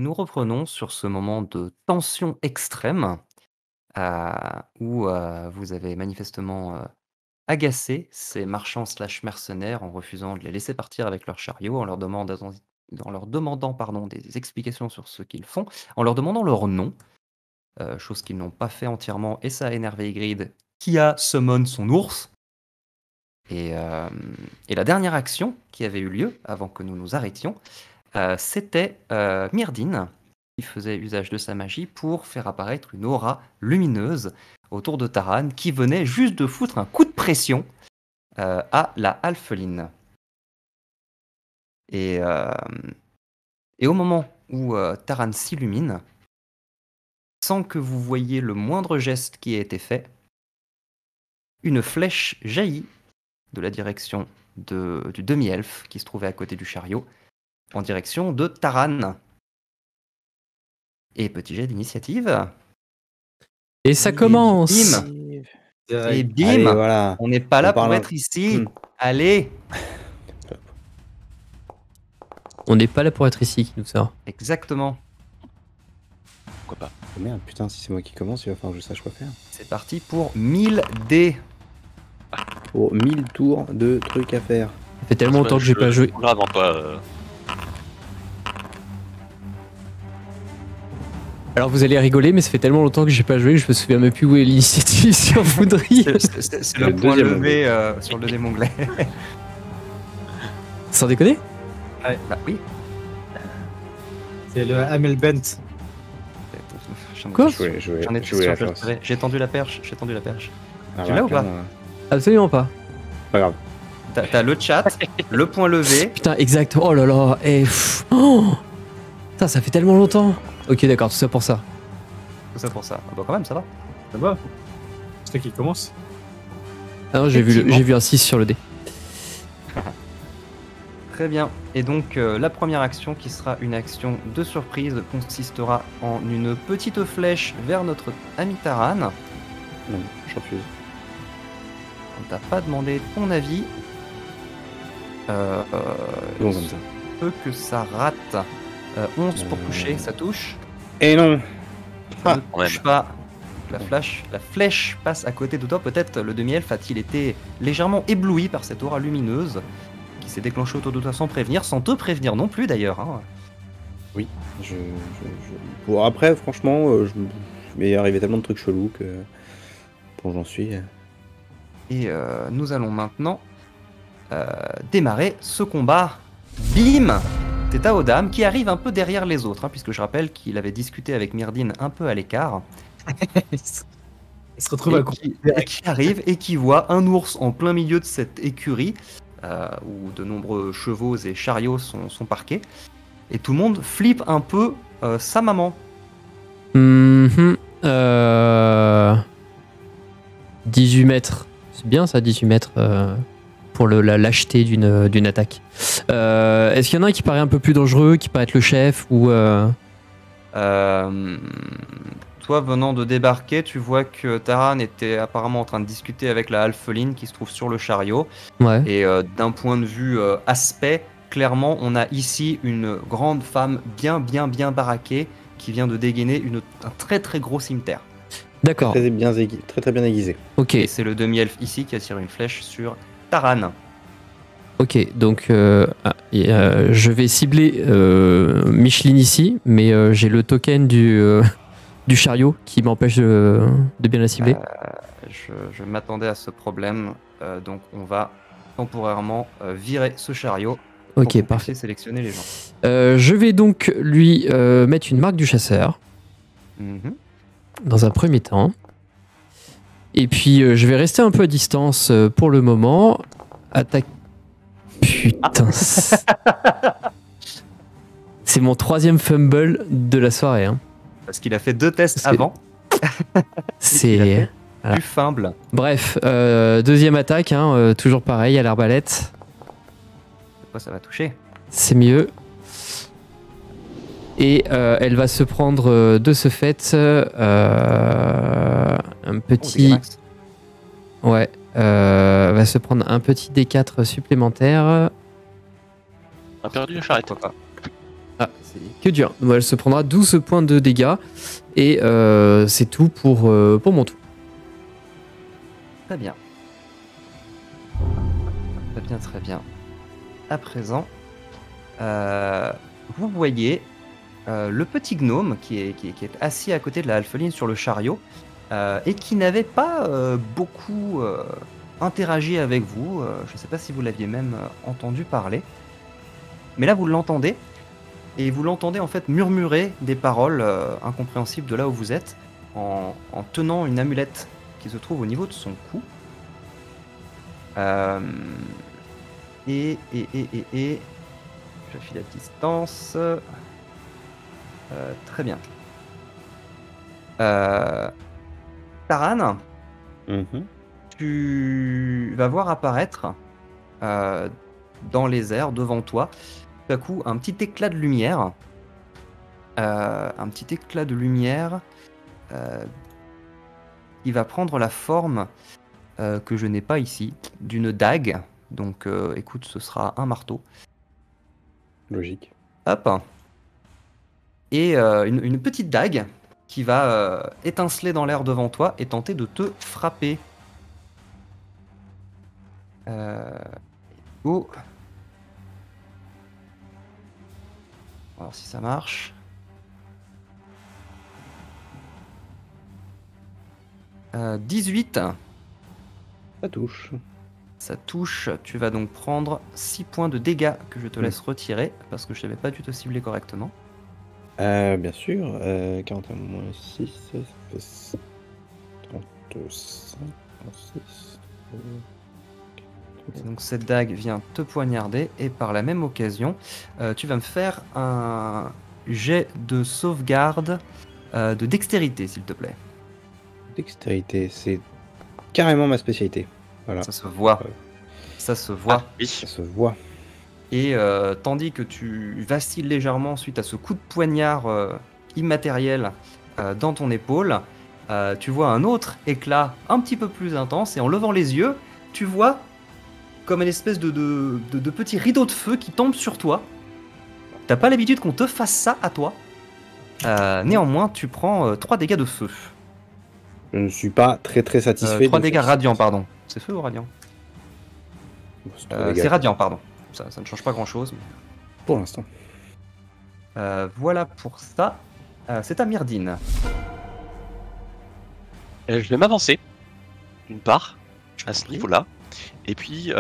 nous reprenons sur ce moment de tension extrême, heu, où, vous avez manifestement, agacé ces marchands/mercenaires slash mercenaires en refusant de les laisser partir avec leur chariot, en leur demandant, pardon, des explications sur ce qu'ils font, en leur demandant leur nom, chose qu'ils n'ont pas fait entièrement et ça a énervé Ygritte qui a summon son ours et la dernière action qui avait eu lieu avant que nous nous arrêtions, c'était, Myrdine qui faisait usage de sa magie pour faire apparaître une aura lumineuse autour de Taran qui venait juste de foutre un coup de pression, à la Halfeline. Et au moment où, Taran s'illumine, sans que vous voyiez le moindre geste qui ait été fait, une flèche jaillit de la direction du demi-elfe qui se trouvait à côté du chariot, en direction de Taran. Et petit jet d'initiative. Et ça commence. Bim. Et bim. Allez, voilà. On n'est pas là pour être ici. Allez. On n'est pas là pour être ici, qui nous sort. Exactement. Pourquoi pas. Oh merde, putain, si c'est moi qui commence, il va falloir que je sache quoi faire. C'est parti pour 1000 dés. Pour 1000 tours de trucs à faire. Ça fait tellement longtemps que j'ai pas joué. Avant toi. Alors vous allez rigoler, mais ça fait tellement longtemps que j'ai pas joué que je me souviens même plus où est l'initiative sur Foudry. C'est le point levé sur le deuxième onglet. Sans déconner? Ouais. Bah oui. C'est le Hamel Bent. Quoi? J'en étais sûr que je le savais. J'ai tendu la perche. Ah, Tu l'as ou pas? Absolument pas. Pas grave. T'as le chat, le point levé. Putain, exact. Oh là là. Et putain, ça fait tellement longtemps. Ok, d'accord, tout ça pour ça. Tout ça pour ça. Ah bah quand même, ça va. Ça va. C'est toi qui commence. Ah non, j'ai vu un 6 sur le dé. Très bien. Et donc, la première action, qui sera une action de surprise, consistera en une petite flèche vers notre ami Taran. Non, je refuse. On t'a pas demandé ton avis. Bon, comme ça. Peu que ça rate. 11 pour toucher, ça touche. Et non. Ne touche pas. La flèche passe à côté de toi. Peut-être le demi-elfe a-t-il été légèrement ébloui par cette aura lumineuse qui s'est déclenchée autour de toi sans prévenir, sans te prévenir non plus d'ailleurs. Hein. Oui, Bon, après, franchement, il m'est arrivé tellement de trucs chelous que... Bon, j'en suis... Et nous allons maintenant démarrer ce combat. Bim! C'est Taodam qui arrive un peu derrière les autres, hein, puisque je rappelle qu'il avait discuté avec Myrdine un peu à l'écart. Il se retrouve à qui arrive et qui voit un ours en plein milieu de cette écurie où de nombreux chevaux et chariots sont parqués. Et tout le monde flippe un peu sa maman. 18 mètres. C'est bien ça, 18 mètres pour la lâcheté d'une attaque. Est-ce qu'il y en a un qui paraît un peu plus dangereux, qui paraît être le chef ou Toi, venant de débarquer, tu vois que Taran était apparemment en train de discuter avec la Halfeline qui se trouve sur le chariot. Ouais. Et d'un point de vue aspect, clairement, on a ici une grande femme bien baraquée qui vient de dégainer un très très gros cimetière. D'accord. Très bien aiguisé. Ok. Et c'est le demi-elfe ici qui a tiré une flèche sur Taran. Ok, donc je vais cibler Micheline ici, mais j'ai le token du chariot qui m'empêche de bien la cibler. Je m'attendais à ce problème, donc on va temporairement virer ce chariot. Ok, parfait. Sélectionner les gens. Je vais donc lui mettre une marque du chasseur dans un premier temps. Et puis je vais rester un peu à distance pour le moment. Attaque. Putain. C'est mon 3e fumble de la soirée. Hein. Parce qu'il a fait 2 tests avant. C'est du fumble. Bref, deuxième attaque, hein, toujours pareil à l'arbalète. Quoi, ça va toucher. C'est mieux. Et elle va se prendre de ce fait un petit... Ouais. Va se prendre un petit D4 supplémentaire. On a perdu la charrette. Ah, c'est que du 1. Donc, elle se prendra 12 points de dégâts. Et c'est tout pour mon tour. Très bien. Très bien, très bien. À présent, vous voyez le petit gnome qui est assis à côté de la alpheline sur le chariot et qui n'avait pas beaucoup interagi avec vous. Je ne sais pas si vous l'aviez même entendu parler. Mais là, vous l'entendez. Et vous l'entendez en fait murmurer des paroles incompréhensibles de là où vous êtes en tenant une amulette qui se trouve au niveau de son cou. Et je file la distance. Très bien. Taran, Mhm. tu vas voir apparaître dans les airs devant toi, tout à coup, un petit éclat de lumière. Qui va prendre la forme que je n'ai pas ici, d'une dague. Donc, écoute, ce sera un marteau. Logique. Hop. Et une petite dague qui va étinceler dans l'air devant toi et tenter de te frapper. Oh. On va voir si ça marche. 18. Ça touche. Ça touche. Tu vas donc prendre 6 points de dégâts que je te laisse retirer parce que je n'avais pas dû te cibler correctement. Bien sûr. 41 moins 6, ça fait 35, 36. Et donc cette dague vient te poignarder et par la même occasion, tu vas me faire un jet de sauvegarde de dextérité, s'il te plaît. Dextérité, c'est carrément ma spécialité. Voilà. Ça se voit. Ça se voit. Oui. Ça se voit. Et tandis que tu vacilles légèrement suite à ce coup de poignard immatériel dans ton épaule, tu vois un autre éclat un petit peu plus intense et en levant les yeux, tu vois comme une espèce de petit rideau de feu qui tombe sur toi. T'as pas l'habitude qu'on te fasse ça à toi. Néanmoins, tu prends 3 dégâts de feu. Je ne suis pas très satisfait. 3 de dégâts faire ça. radiants, pardon. C'est feu ou radiant Bon, c'est 3 dégâts, C'est radiant, pardon. Ça ne change pas grand-chose. pour l'instant. Voilà pour ça. C'est à Myrdine. Je vais m'avancer, d'une part, à ce prie. niveau-là. Et puis,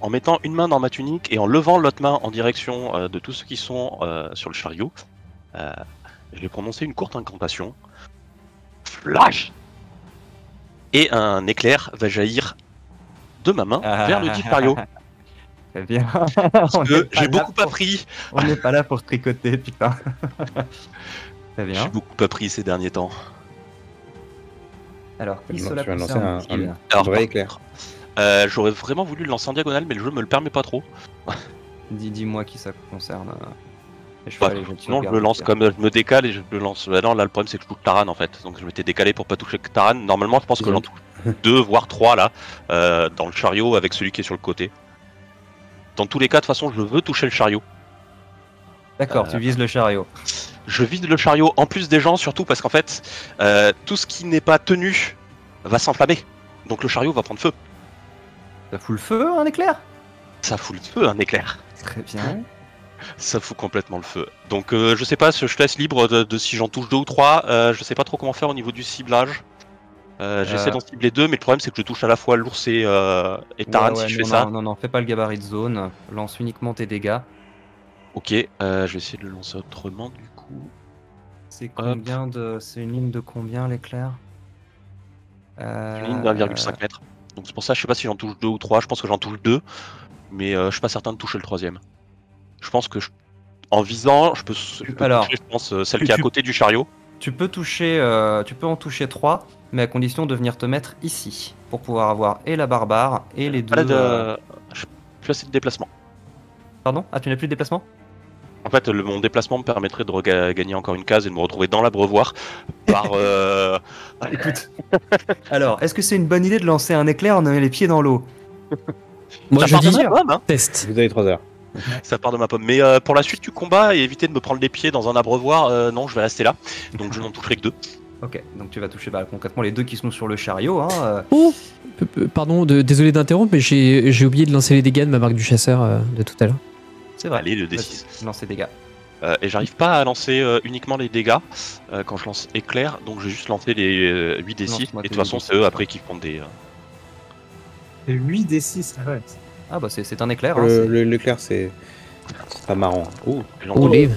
en mettant une main dans ma tunique et en levant l'autre main en direction de tous ceux qui sont sur le chariot, je vais prononcer une courte incantation. Flash! Et un éclair va jaillir de ma main vers le dit chariot. Très bien. Parce que j'ai beaucoup appris. On n'est pas là pour tricoter, putain. Très bien. J'ai beaucoup appris ces derniers temps. Alors, qui Non, cela tu vas lancer concerne, un dit-il Alors, vrai par éclair. J'aurais vraiment voulu le lancer en diagonale, mais le jeu me le permet pas trop. Dis-moi qui ça concerne. Et je Bah, fais les jeux de sinon, je sauvegarde le lance aussi, hein. comme je me décale et je le lance. Bah non, là, le problème, c'est que je touche Taran en fait. Donc, je m'étais décalé pour pas toucher Taran. Normalement, je pense que j'en touche 2 voire 3 là, dans le chariot avec celui qui est sur le côté. Dans tous les cas, de toute façon, je veux toucher le chariot. D'accord, tu vises le chariot. Je vise le chariot en plus des gens, surtout parce qu'en fait, tout ce qui n'est pas tenu va s'enflammer. Donc, le chariot va prendre feu. Ça fout le feu, un éclair? Ça fout le feu, un éclair. Très bien. Ça fout complètement le feu. Donc je sais pas, je te laisse libre de si j'en touche 2 ou 3. Je sais pas trop comment faire au niveau du ciblage. J'essaie d'en cibler 2, mais le problème c'est que je touche à la fois l'ours et Taran si je fais ça. Non, fais pas le gabarit de zone. Lance uniquement tes dégâts. Ok, je vais essayer de le lancer autrement du coup. C'est combien de... C'est une ligne de combien l'éclair? Une ligne d'1,5 mètre. Donc c'est pour ça, je sais pas si j'en touche 2 ou 3. Je pense que j'en touche 2, mais je suis pas certain de toucher le 3ème. Je pense que en visant, je peux Alors, toucher, je pense, celle qui est à côté du chariot. Tu peux en toucher 3, mais à condition de venir te mettre ici, pour pouvoir avoir et la barbare et les deux... Je suis assez de déplacement. Pardon? Ah, tu n'as plus de déplacement? En fait, mon déplacement me permettrait de gagner encore une case et de me retrouver dans l'abreuvoir par... Écoute. Alors, est-ce que c'est une bonne idée de lancer un éclair en ayant les pieds dans l'eau? Moi, je dis hein. test. Vous avez 3 heures. Ça part de ma pomme. Mais pour la suite du combat et éviter de me prendre les pieds dans un abreuvoir, non, je vais rester là. Donc je n'en toucherai que 2. Ok, donc tu vas toucher concrètement les deux qui sont sur le chariot. Hein, Oh Pardon, désolé d'interrompre, mais j'ai oublié de lancer les dégâts de ma marque du chasseur de tout à l'heure. c'est vrai. Allez, le D6. Vas-y, lance les dégâts. Et j'arrive pas à lancer uniquement les dégâts quand je lance éclair, donc je vais juste lancer les 8 D6. Et Lance-moi de toute tes façon, D6, c'est eux ouais. après qui font des. Et 8 des 6, arrête. Ah bah c'est un éclair. Hein, L'éclair, c'est pas marrant. Oh. Oh, les...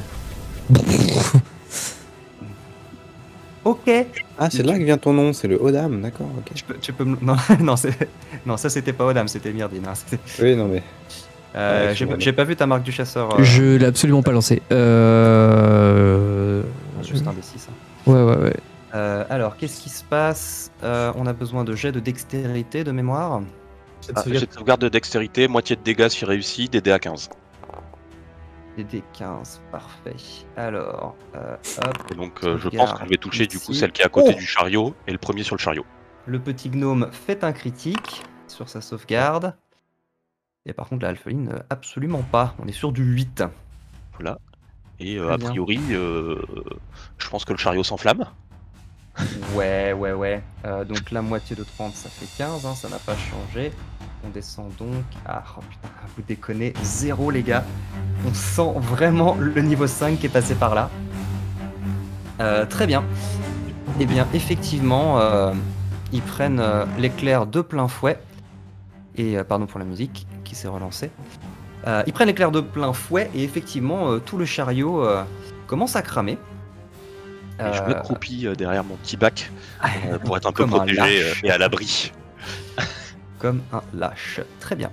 Ok. Ah, c'est de là que vient ton nom, c'est le Odam, d'accord, ok. Tu peux non, non, ça c'était pas Odam, c'était Myrdine. Hein, Oui, non mais. j'ai pas vu ta marque du chasseur. Je l'ai absolument pas lancé. Juste un D6. Hein. Ouais. Alors, qu'est-ce qui se passe? On a besoin de jets de dextérité de mémoire. J'ai de sauvegarde de dextérité, moitié de dégâts si réussi, des dés à 15. Des D15, parfait. Alors, hop, Et donc je pense Sauvegarde que je vais toucher du coup ici. celle qui est à côté du chariot et le premier sur le chariot. le petit gnome fait un critique sur sa sauvegarde. Et par contre, la alpheline, absolument pas. On est sur du 8. Voilà. Et Très a bien. priori, je pense que le chariot s'enflamme. Ouais. Donc la moitié de 30, ça fait 15, hein, ça n'a pas changé. On descend donc à... Oh putain, vous déconnez, 0 les gars. On sent vraiment le niveau 5 qui est passé par là. Très bien. Eh bien, effectivement, ils prennent l'éclair de plein fouet. Et pardon pour la musique qui s'est relancée. Ils prennent l'éclair de plein fouet et effectivement, tout le chariot commence à cramer. Et je m'accroupis derrière mon petit bac pour être un peu Comme un protégé lâche. et à l'abri. Comme un lâche. Très bien.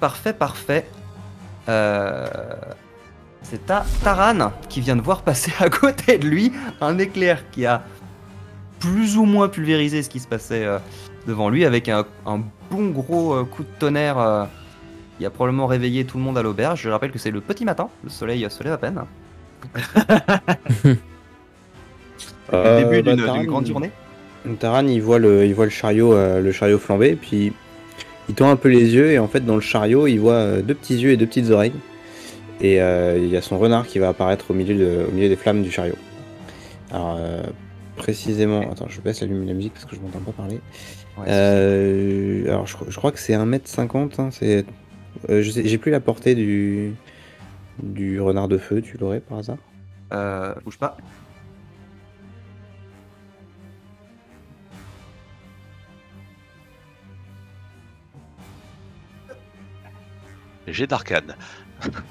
Parfait. C'est à Taran qui vient de voir passer à côté de lui un éclair qui a plus ou moins pulvérisé ce qui se passait devant lui avec un bon gros coup de tonnerre qui a probablement réveillé tout le monde à l'auberge. Je rappelle que c'est le petit matin, le soleil se lève à peine. Le début d'une grande journée. Taran, il voit le chariot flamber, puis il tend un peu les yeux, et en fait, dans le chariot, il voit deux petits yeux et deux petites oreilles. Et il y a son renard qui va apparaître au milieu des flammes du chariot. Alors, précisément... Attends, je baisse la musique parce que je m'entends pas parler. Ouais, alors, je crois que c'est 1m50. Hein, j'ai plus la portée du renard de feu, tu l'aurais par hasard? Bouge pas. Jet d'arcane.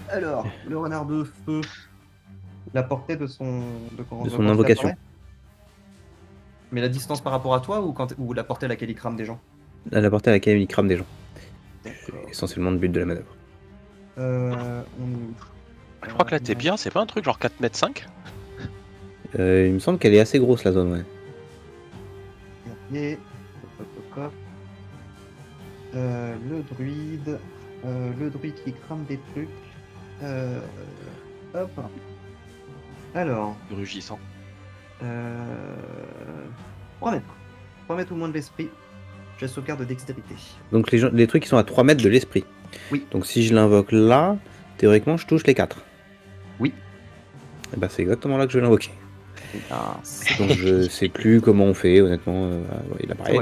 Alors, le renard de feu, la portée de son invocation. Mais la distance par rapport à toi ou la portée à laquelle il crame des gens? La portée à laquelle il crame des gens. D'accord. C'est essentiellement le but de la manœuvre. Je crois que là t'es bien, c'est pas un truc genre 4m5? Il me semble qu'elle est assez grosse la zone, ouais. Et... le druide qui crame des trucs. Hop. Alors, Rugissant. 3 mètres. 3 mètres ou moins de l'esprit. J'ai sauvegarde de dextérité. Donc les trucs qui sont à 3 mètres de l'esprit. Oui. Donc si je l'invoque là, théoriquement je touche les 4. Oui. Et bah c'est exactement là que je vais l'invoquer. Ah, Donc je sais plus comment on fait, honnêtement. Il apparaît.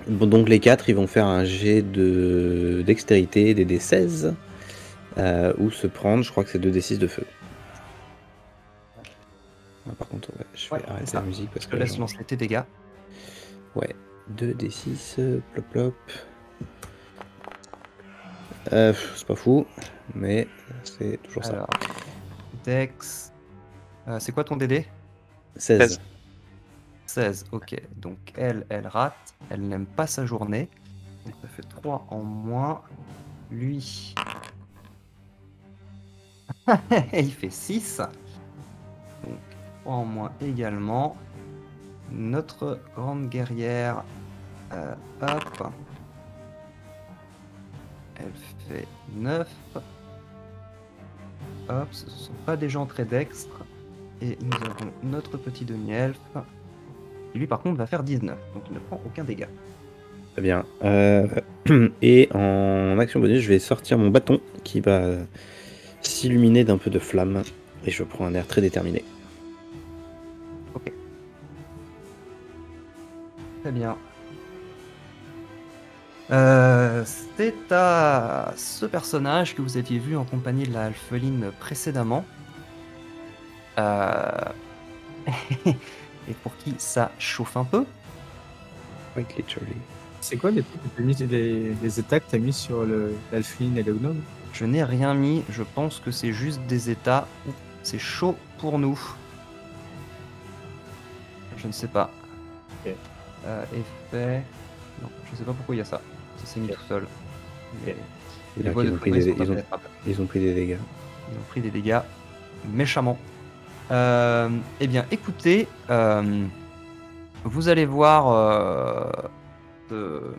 Bon, donc les 4, ils vont faire un jet de dextérité des D16. Ou se prendre, je crois que c'est 2D6 de feu. Par contre, je vais arrêter la musique parce je que te laisse lancer tes dégâts. Ouais, 2D6, plop plop. C'est pas fou, mais c'est toujours ça. Alors, Dex. C'est quoi ton DD? 16. 16, ok. Donc elle rate. Elle n'aime pas sa journée. Donc ça fait 3 en moins. Lui. Il fait 6. Donc 3 en moins également. Notre grande guerrière. Hop. Elle fait 9. Hop, ce ne sont pas des gens très dextres. Et nous avons notre petit demi-elfe. Qui lui par contre va faire 19. Donc il ne prend aucun dégât. Très bien. Et en action bonus, je vais sortir mon bâton qui va s'illuminer d'un peu de flamme. Et je prends un air très déterminé. Très bien. C'est à ce personnage que vous aviez vu en compagnie de la alpheline précédemment. Et pour qui ça chauffe un peu. Quite literally. C'est quoi les trucs que t'as mis, les états que t'as mis sur l'alpheline et le gnome? Je n'ai rien mis, je pense que c'est juste des états où c'est chaud pour nous. Je ne sais pas. Ok. Effet... Non, je sais pas pourquoi il y a ça. Ça s'est mis tout seul. Mais les Donc, voies de ils ont pris foudre, des- sont pas ils ont- pénétrables. Ils ont pris des dégâts. Ils ont pris des dégâts méchamment. Eh bien, écoutez, vous allez voir ce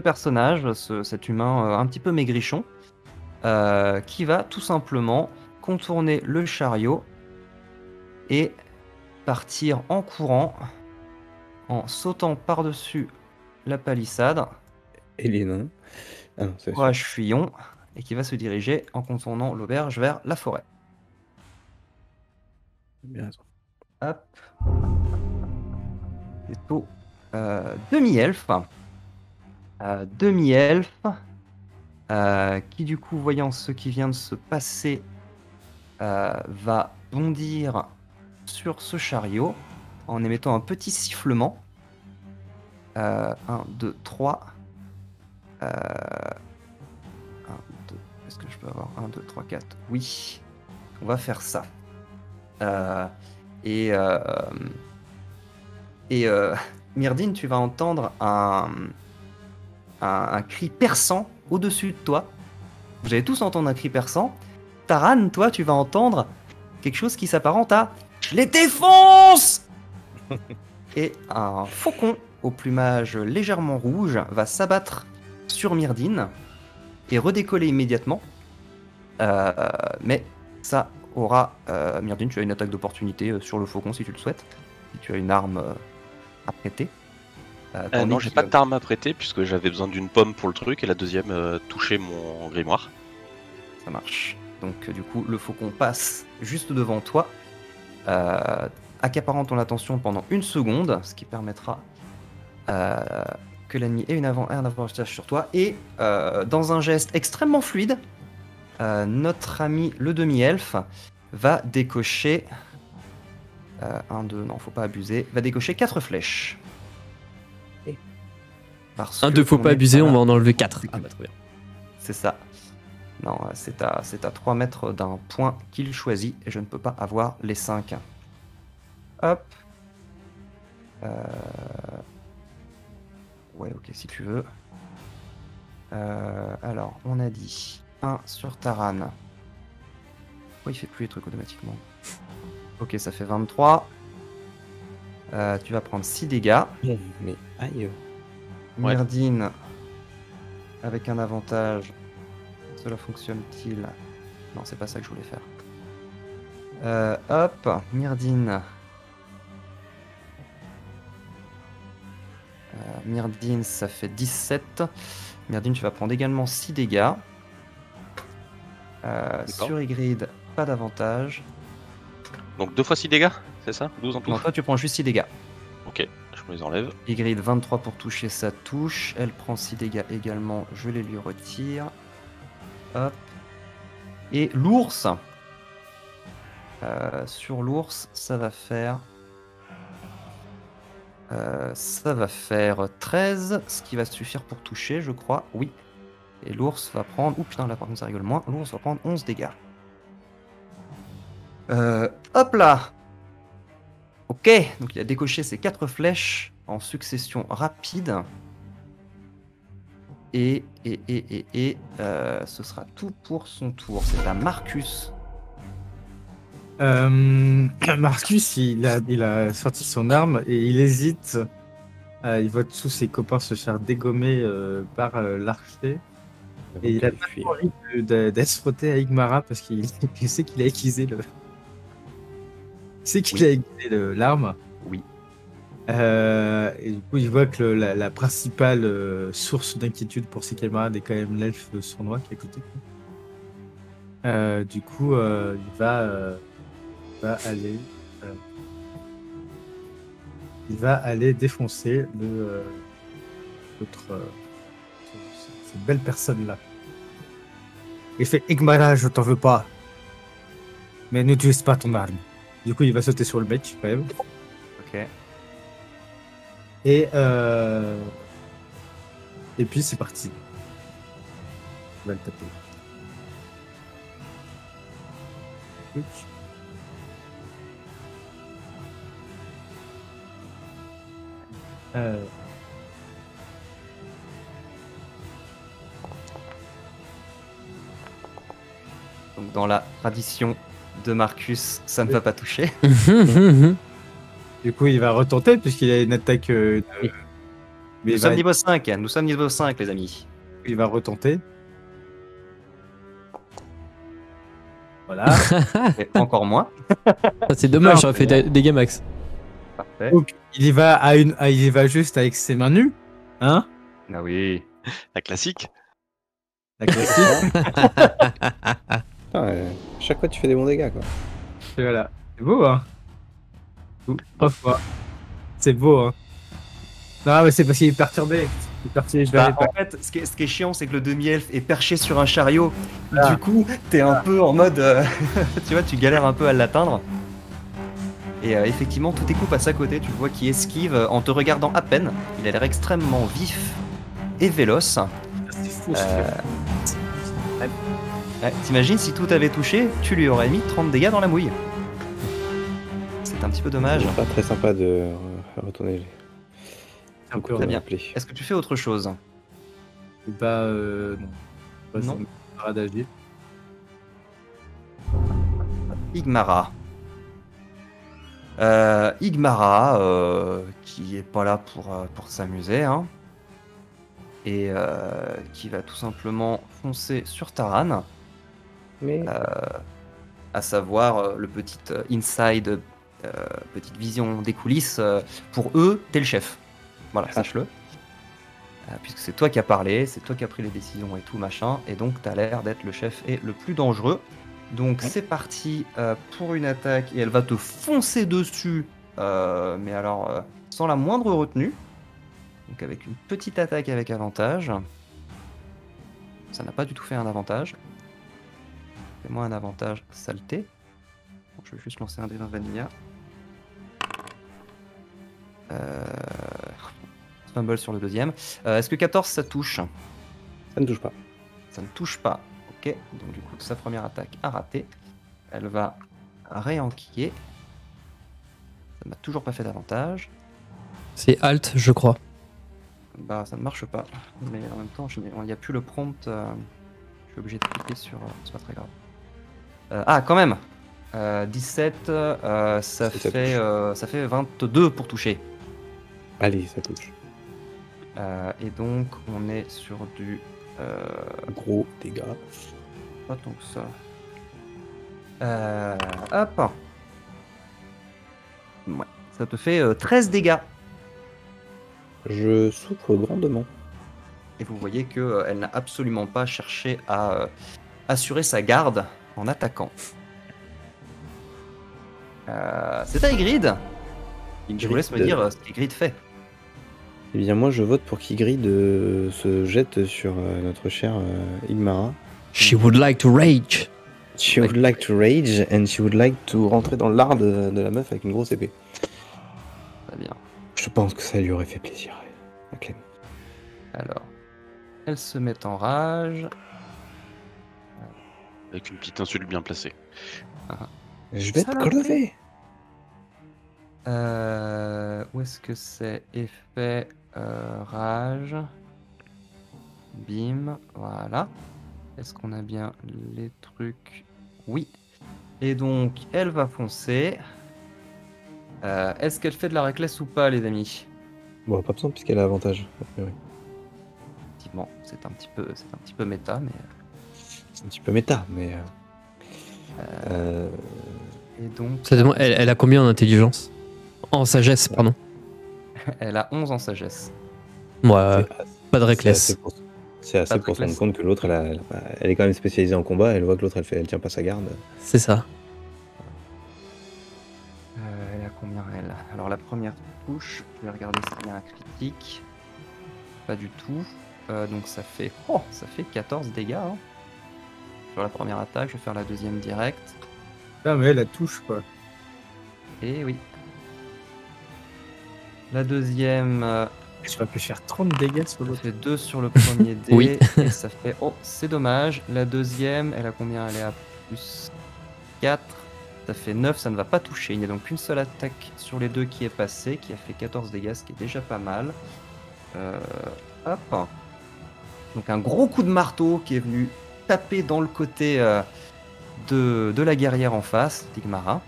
personnage, cet humain un petit peu maigrichon, qui va tout simplement contourner le chariot et partir en courant, en sautant par-dessus la palissade, Et les nains. Ah non, c'est sûr. courage fuyant, et qui va se diriger en contournant l'auberge vers la forêt. Bien raison. Hop. C'est au demi-elfe. Demi-elfe. Qui du coup, voyant ce qui vient de se passer, va bondir sur ce chariot en émettant un petit sifflement. 1, 2, 3. 1, 2. Est-ce que je peux avoir 1, 2, 3, 4? Oui. On va faire ça. Et Myrdine, tu vas entendre un cri perçant au-dessus de toi. Vous allez tous entendre un cri perçant. Taran, toi, tu vas entendre quelque chose qui s'apparente à « Je les défonce !» Et un faucon au plumage légèrement rouge va s'abattre sur Myrdine et redécoller immédiatement. Mais ça aura... Myrdine, tu as une attaque d'opportunité sur le faucon si tu le souhaites. Si tu as une arme à prêter. Non, j'ai pas d'arme à prêter puisque j'avais besoin d'une pomme pour le truc et la deuxième touchait mon grimoire. Ça marche. Donc du coup, le faucon passe juste devant toi, accaparant ton attention pendant 1 seconde, ce qui permettra que l'ennemi ait un avantage sur toi. Et dans un geste extrêmement fluide, notre ami le demi-elfe va décocher... 1, 2, non, faut pas abuser. Va décocher 4 flèches. Parce 1, que 2, faut on pas est abuser, pas- on va en enlever 4. Ah bah trop bien. C'est ça. Non, c'est à 3 mètres d'un point qu'il choisit et je ne peux pas avoir les 5. Hop. Ouais, ok, si tu veux. Alors, on a dit 1 sur Taran. Pourquoi il fait plus les trucs automatiquement? Ok, ça fait 23. Tu vas prendre 6 dégâts. Mais aïe. Ouais. Myrdine, avec un avantage. Cela fonctionne-t-il? Non, c'est pas ça que je voulais faire. Hop, Myrdine. Myrdine, ça fait 17. Myrdine, tu vas prendre également 6 dégâts. Sur Ygritte, pas d'avantage. Donc 2 fois 6 dégâts, c'est ça? 12 en tout? Non, toi, tu prends juste 6 dégâts. Ok, je me les enlève. Ygritte, 23 pour toucher, ça touche. Elle prend 6 dégâts également, je les lui retire. Hop. Et l'ours. Sur l'ours, ça va faire... ça va faire 13, ce qui va suffire pour toucher, je crois. Oui. Et l'ours va prendre... Ouh putain, là par contre ça rigole moins. L'ours va prendre 11 dégâts. Hop là. Ok, donc il a décoché ses 4 flèches en succession rapide. Et ce sera tout pour son tour. C'est à Marcus. Marcus, il a sorti son arme et il hésite. Il voit tous ses copains se faire dégommer par l'archer. Et il a pas Fuir. envie d'être frotté à Igmara parce qu'il il sait qu'il a aiguisé le. Il sait qu'il a aiguisé l'arme. Oui. Et du coup, il voit que la principale source d'inquiétude pour ses camarades est quand même l'elfe sournois qui est à côté. Du coup, euh, il va aller défoncer cette belle personne-là. Il fait Igmara, je t'en veux pas, mais n'utilise pas ton arme. Du coup, il va sauter sur le mec quand même. Ok. Et puis c'est parti. Il va le taper. Truc. Donc dans la tradition de Marcus, ça ne va pas toucher. Du coup, il va retenter puisqu'il a une attaque. Mais Nous sommes niveau 5, nous sommes niveau 5 les amis. il va retenter. Voilà. Et encore moins. Ah, c'est dommage, j'aurais fait des dégâts max. Parfait. Donc, il y va il y va juste avec ses mains nues, hein, Ah oui. La classique. la classique. Chaque fois, tu fais des bons dégâts, quoi. Et voilà. C'est beau, hein. 3 fois. C'est beau, hein. Non, mais c'est parce qu'il est perturbé. Il est perturbé, je vais aller En fait, ce qui est chiant, c'est que le demi-elfe est perché sur un chariot. Ah. Du coup, t'es un peu en mode. Tu vois, tu galères un peu à l'atteindre. Et effectivement, tous tes coups passent à côté. Tu le vois qui esquive en te regardant à peine. Il a l'air extrêmement vif et véloce. C'est fou, Ouais, t'imagines si tout t'avait touché, tu lui aurais mis 30 dégâts dans la mouille. C'est un petit peu dommage. C'est pas très sympa de retourner. c'est un peu Très bien. rappeler. Est-ce que tu fais autre chose? Bah, non. Pas Non. son parade d'agir. Igmara. Qui est pas là pour s'amuser, hein, et qui va tout simplement foncer sur Taran, Mais à savoir le petit inside, petite vision des coulisses. Pour eux, t'es le chef. Voilà, sache-le. Puisque c'est toi qui as parlé, c'est toi qui as pris les décisions et tout machin, et donc t'as l'air d'être le chef et le plus dangereux. Donc c'est parti pour une attaque, et elle va te foncer dessus, mais alors sans la moindre retenue. Donc avec une petite attaque avec avantage. Ça n'a pas du tout fait un avantage. Fais-moi un avantage saleté. Bon, je vais juste lancer un dé dans Vanilla. Fumble sur le deuxième. Est-ce que 14 ça touche? ça ne touche pas. Ça ne touche pas. Ok, donc du coup sa première attaque a raté. Elle va réenquiller. Ça n'a toujours pas fait d'avantage. C'est alt, je crois. Bah ça ne marche pas. Mais en même temps, il n'y a plus le prompt. Je suis obligé de cliquer sur... c'est pas très grave. Ah quand même 17, ça fait 22 pour toucher. Allez, ça touche. Et donc on est sur du... Gros dégâts. Pas tant que ça. Hop. Ouais. Ça te fait 13 dégâts. Je souffre grandement. Et vous voyez qu'elle n'a absolument pas cherché à assurer sa garde en attaquant. C'est à Ygritte. Je vous laisse me dire ce qu'Ygritte fait. Eh bien, moi, je vote pour qu'Ygritte se jette sur notre cher Igmara. She would like to rage. She would like to rage and she would like to rentrer dans l'art de la meuf avec une grosse épée. Très bien. Je pense que ça lui aurait fait plaisir. Ok. Alors, elle se met en rage. Avec une petite insulte bien placée. Je vais te Saloperie. crever. Où est-ce que c'est? Effet rage. Bim, voilà. Est-ce qu'on a bien les trucs? Oui. Et donc, elle va foncer. Est-ce qu'elle fait de la reckless ou pas, les amis? Bon, pas besoin puisqu'elle a avantage. A priori. Effectivement, c'est un petit peu méta, mais... C'est un petit peu méta, mais. Et donc... Ça demande, elle a combien en intelligence? En sagesse, pardon. Elle a 11 en sagesse. Moi, pas de C'est reckless. assez pour, c'est assez Pas de pour se rendre reckless. compte que l'autre, elle est quand même spécialisée en combat. Elle voit que l'autre, elle tient pas sa garde. C'est ça. Elle a combien elle? Alors la première touche, je vais regarder s'il y a un critique. Pas du tout. Donc ça fait 14 dégâts. Hein. Sur la première attaque, je vais faire la deuxième direct. Ah, mais elle, la touche, quoi. Et oui. La deuxième, Tu vas pu faire 30 dégâts sur ça l'autre. fait 2 sur le premier dé. Oui. Et ça fait... Oh, c'est dommage. La deuxième, elle a combien? Elle est à plus 4. Ça fait 9, ça ne va pas toucher. Il n'y a donc qu'une seule attaque sur les deux qui est passée, qui a fait 14 dégâts, ce qui est déjà pas mal. Hop. Donc un gros coup de marteau qui est venu taper dans le côté de la guerrière en face, Tigmara.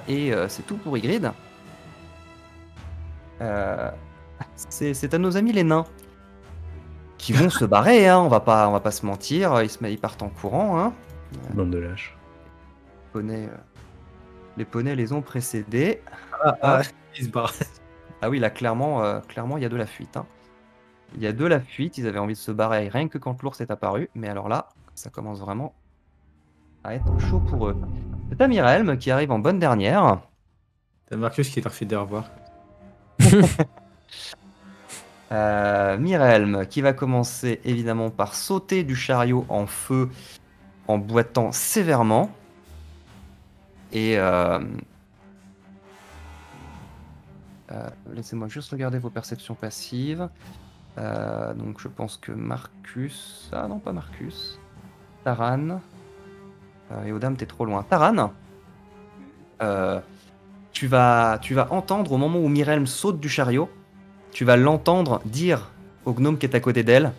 Et c'est tout pour Ygritte. C'est à nos amis les nains qui vont se barrer, hein, on va pas se mentir, ils partent en courant. Hein. Bande de lâches. Les poneys les ont précédés. Il se barre. Ah oui, là clairement il y a de la fuite. Hein. Il y a de la fuite, ils avaient envie de se barrer rien que quand l'ours est apparu, mais alors là, ça commence vraiment à être chaud pour eux. C'est Amirelm qui arrive en bonne dernière. T'as Marcus qui leur fait des au revoir. Mirelm qui va commencer évidemment par sauter du chariot en feu en boitant sévèrement. Et laissez-moi juste regarder vos perceptions passives. Donc je pense que Marcus... Ah non, pas Marcus. Taran. Et Odam, t'es trop loin. Taran, tu vas entendre au moment où Mirelm saute du chariot, tu vas l'entendre dire au gnome qui est à côté d'elle.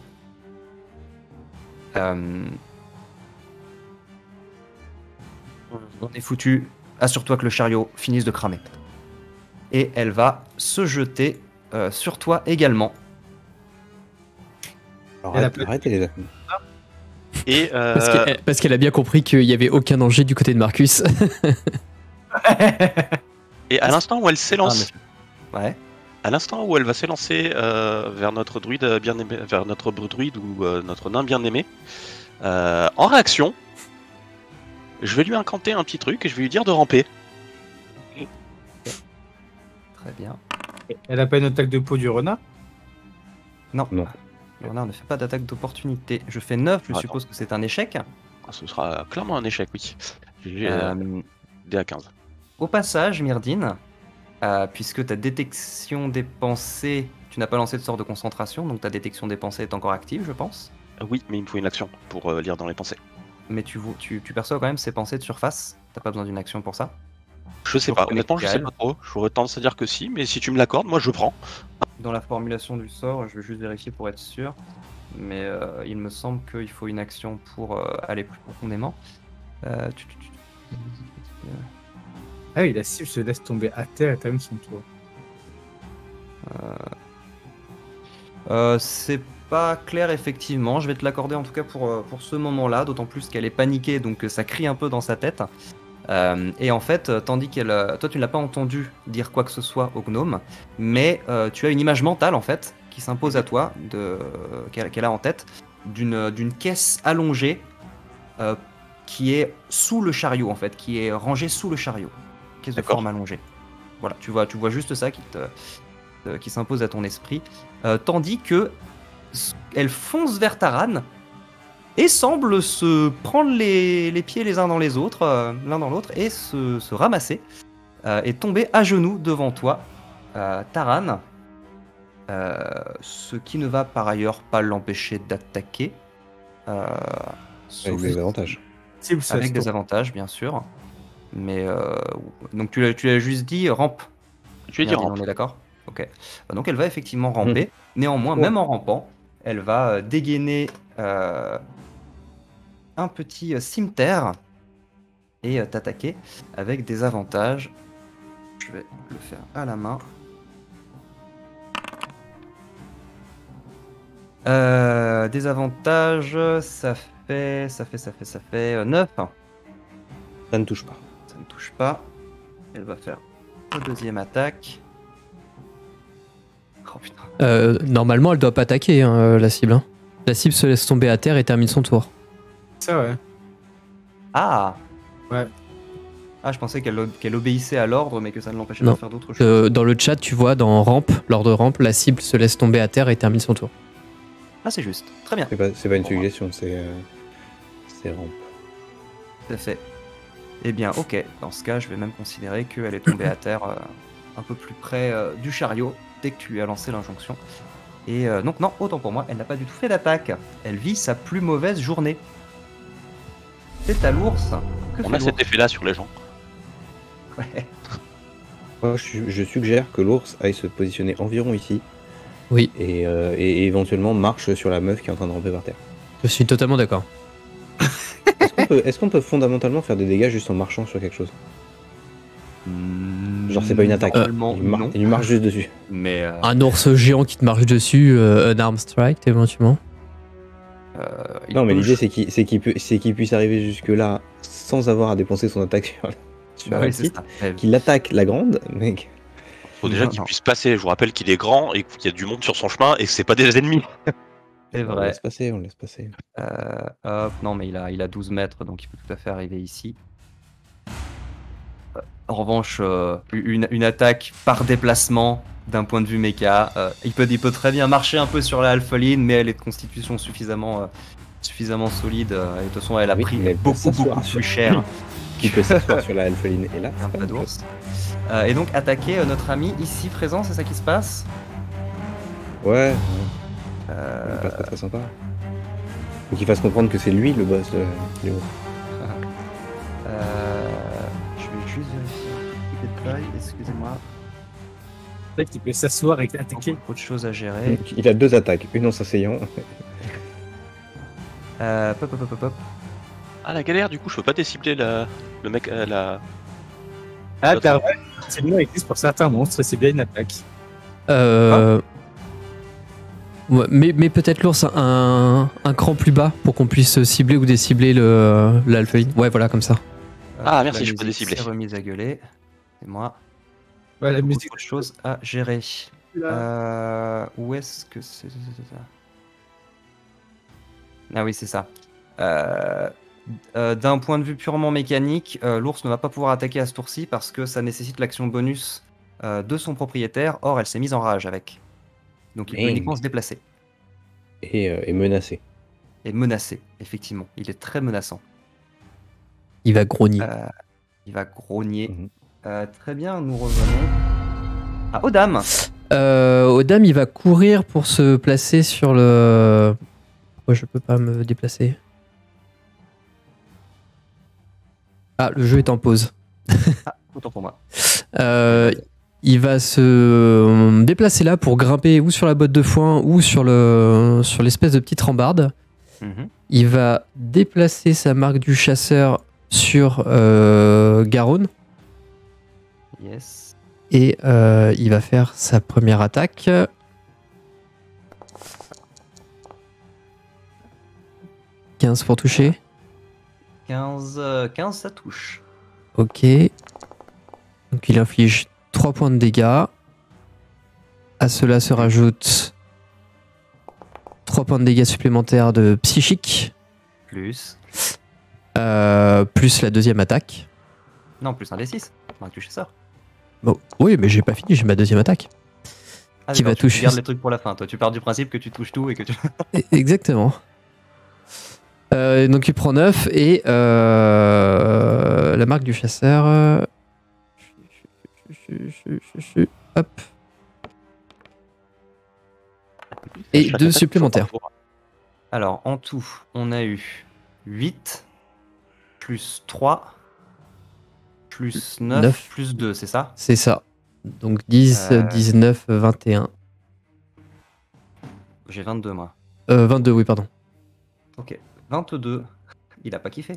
On est foutu. Assure-toi que le chariot finisse de cramer. Et elle va se jeter sur toi également. Alors, Elle a arrêtez les amis. Et Parce qu'elle a bien compris qu'il n'y avait aucun danger du côté de Marcus. et à l'instant où elle s'élance, Ouais. à l'instant où elle va s'élancer vers notre druide bien aimé, vers notre druide ou notre nain bien aimé, en réaction, je vais lui incanter un petit truc et je vais lui dire de ramper. Très bien. Elle a pas une attaque de peau du renard? Non. Non. Le renard ne fait pas d'attaque d'opportunité. Je fais 9, je Attends. suppose que c'est un échec. Ce sera clairement un échec, oui. J'ai Euh, D à 15. Au passage, Myrdine, puisque ta détection des pensées, tu n'as pas lancé de sort de concentration, donc ta détection des pensées est encore active, je pense. Oui, mais il me faut une action pour lire dans les pensées. Mais tu perçois quand même ces pensées de surface. T'as pas besoin d'une action pour ça. Je sais Pour pas, connecter honnêtement, je à sais elle. pas trop. J'aurais tendance à dire que si, mais si tu me l'accordes, moi je prends. Dans la formulation du sort, je vais juste vérifier pour être sûr. Mais il me semble qu'il faut une action pour aller plus profondément. Ah oui, la cible se laisse tomber à terre et termine son tour. C'est pas clair effectivement, je vais te l'accorder en tout cas pour ce moment-là, d'autant plus qu'elle est paniquée, donc ça crie un peu dans sa tête. Et en fait, tandis toi tu ne l'as pas entendu dire quoi que ce soit au gnome, mais tu as une image mentale en fait qui s'impose à toi, qu'elle a en tête, d'une caisse allongée qui est sous le chariot en fait, qui est rangée sous le chariot, caisse de D'accord. forme allongée. Voilà, tu vois juste ça qui s'impose à ton esprit, tandis que elle fonce vers Taran et semble se prendre les pieds les uns dans les autres, l'un dans l'autre, et se ramasser et tomber à genoux devant toi, Taran, ce qui ne va par ailleurs pas l'empêcher d'attaquer, sauf Avec des avantages. Cible se avec laisse des tomber. avantages bien sûr. Mais donc tu l'as juste dit rampe. Tu lui dis Merde, rampe. on est d'accord. Ok. Donc elle va effectivement ramper. Néanmoins, Ouais. même en rampant, elle va dégainer un petit cimeterre et t'attaquer avec des avantages. Je vais le faire à la main. Des avantages, ça fait 9. Ça ne touche pas. Ça ne touche pas. Elle va faire la deuxième attaque. Oh putain. Normalement, elle doit pas attaquer la cible. Hein. La cible se laisse tomber à terre et termine son tour. Ça, ouais. Ah. Ouais. Ah, je pensais qu'elle obéissait à l'ordre, mais que ça ne l'empêchait pas Non. de faire d'autres choses. Dans le chat, tu vois, dans rampe, l'ordre rampe, la cible se laisse tomber à terre et termine son tour. Ah, c'est juste. Très bien. C'est pas une suggestion, c'est rampe. Tout à fait. Eh bien, ok. Dans ce cas, je vais même considérer qu'elle est tombée à terre un peu plus près du chariot dès que tu lui as lancé l'injonction. Et donc, non, autant pour moi, elle n'a pas du tout fait d'attaque. Elle vit sa plus mauvaise journée. C'est à l'ours. Que On fait a cet l'ours effet-là sur les gens. Ouais. Moi, je suggère que l'ours aille se positionner environ ici. Oui. Et éventuellement marche sur la meuf qui est en train de ramper par terre. Je suis totalement d'accord. Est-ce qu'on peut fondamentalement faire des dégâts juste en marchant sur quelque chose? Genre c'est pas une attaque, Normalement, non. il lui marche juste dessus. Mais Un ours géant qui te marche dessus, un arm strike éventuellement. il Non mais peut- l'idée c'est qu'il puisse arriver jusque là sans avoir à dépenser son attaque sur Bah la oui, c'est petite, ça. qu'il attaque la grande, mais Faut déjà Non, qu'il non. puisse passer. Je vous rappelle qu'il est grand et qu'il y a du monde sur son chemin et que c'est pas des ennemis. C'est on vrai. laisse passer, on laisse passer. Hop, non, mais il a 12 mètres, donc il peut tout à fait arriver ici. En revanche, une attaque par déplacement d'un point de vue méca, il peut très bien marcher un peu sur la alphaline, mais elle est de constitution suffisamment solide. Et de toute façon, elle a Oui, pris mais elle peut beaucoup s'asseoir plus cher Qui peut s'asseoir sur la alphaline et là. qu'un pas d'ours. Et donc attaquer notre ami ici présent, c'est ça qui se passe. Ouais, Euh, pas très sympa. Faut qu'il fasse comprendre que c'est lui le boss du groupe. je vais juste vérifier un petit détail, excusez-moi. Peut-être qu'il peut s'asseoir et attaquer. Autre chose à gérer. Donc, il a 2 attaques, une en s'asseyant. Pop, pop, pop, pop. Ah, la galère, du coup, je peux pas décibler le mec. Ah, t'as vrai. C'est bien existe pour certains monstres et c'est bien une attaque. Ouais, mais peut-être l'ours un cran plus bas pour qu'on puisse cibler ou décibler l'alphaline. Ouais, voilà, comme ça. Ah, merci, la je peux musique décibler. s'est remise à gueuler. C'est moi. Ouais, la musique. Autre chose à gérer. Là. Où est-ce que c'est ça? Ah oui, c'est ça. D'un point de vue purement mécanique, l'ours ne va pas pouvoir attaquer à ce tour-ci parce que ça nécessite l'action bonus de son propriétaire. Or, elle s'est mise en rage avec. Donc, il peut Dang. uniquement se déplacer Et menacé. et menacer. Effectivement, il est très menaçant. Il va grogner. Il va grogner. Mhm. Très bien, nous revenons à Odam. Odam, il va courir pour se placer sur le. Pourquoi je peux pas me déplacer? Ah, le jeu est en pause. Autant pour moi. Il va se déplacer là pour grimper ou sur la botte de foin ou sur l'espèce de petite rambarde. Mhm. Il va déplacer sa marque du chasseur sur Garonne Yes. et il va faire sa première attaque. 15 pour toucher. 15, ça touche. Ok. Donc il inflige 3 points de dégâts. À cela se rajoute 3 points de dégâts supplémentaires de psychique. Plus. Plus la deuxième attaque. Non, plus un D6. Marque du chasseur. Bon, oui, mais j'ai pas fini, j'ai ma deuxième attaque. Ah, Qui d'accord, va tu toucher- gardes les trucs pour la fin. Toi, tu pars du principe que tu touches tout et que tu. Exactement. Donc il prend 9 et la marque du chasseur. Hop. Et Chaque 2 attaque, supplémentaires. toujours par tour. Alors, en tout, on a eu 8, plus 3, plus 9, Neuf. plus 2, c'est ça? C'est ça. Donc 10, 19, 21. J'ai 22, moi. 22, oui, pardon. Ok. 22. Il a pas kiffé.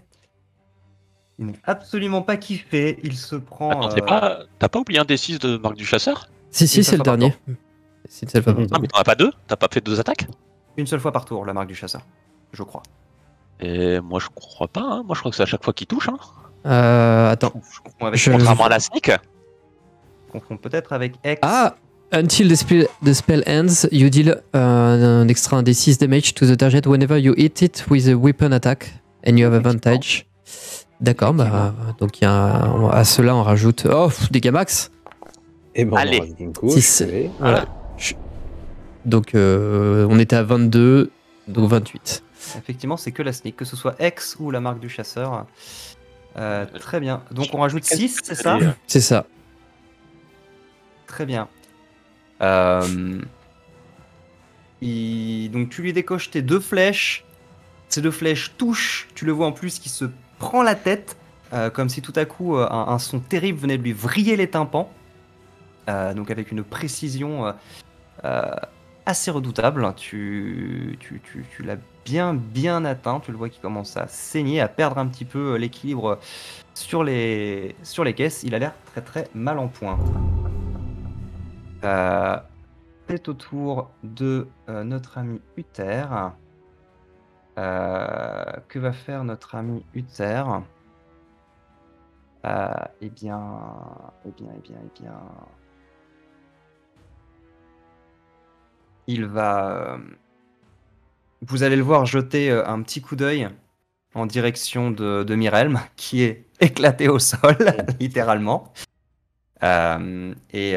Il n'a absolument pas kiffé. Il se prend. Attends, t'as pas oublié un D6 de Marc du Chasseur? Si, si, Une c'est seule le fois par dernier. C'est une seule fois par Mhm. tour. Ah, mais t'en as pas deux? T'as pas fait 2 attaques? une seule fois par tour, la marque du chasseur. Je crois. Et moi, je crois pas. Hein. Moi, je crois que c'est à chaque fois qu'il touche. Hein. Attends. Je confonds avec Je- X. Contrairement à la sneak. Je confonds peut-être avec X. Ah Until the spell ends, you deal an extra D6 damage to the target whenever you hit it with a weapon attack and you have advantage. D'accord, bah, donc à cela on rajoute. Oh, dégâts max. Et bon, Allez. on rajoute une couche. 6. allez. Voilà. Donc on était à 22, donc 28. Effectivement, c'est que la sneak, que ce soit X ou la marque du chasseur. Très bien. Donc on rajoute 6, c'est ça? C'est ça. Très bien. Donc tu lui décoches tes 2 flèches. Ces 2 flèches touchent. Tu le vois en plus qui se prend la tête, comme si tout à coup un son terrible venait de lui vriller les tympans. Donc avec une précision assez redoutable. Tu l'as bien atteint. Tu le vois qui commence à saigner, à perdre un petit peu l'équilibre sur les caisses. Il a l'air très mal en point. C'est au tour de notre ami Uther. Que va faire notre ami Uther? Eh bien. Il va. Vous allez le voir jeter un petit coup d'œil en direction de Mirelm, qui est éclaté au sol, littéralement. Et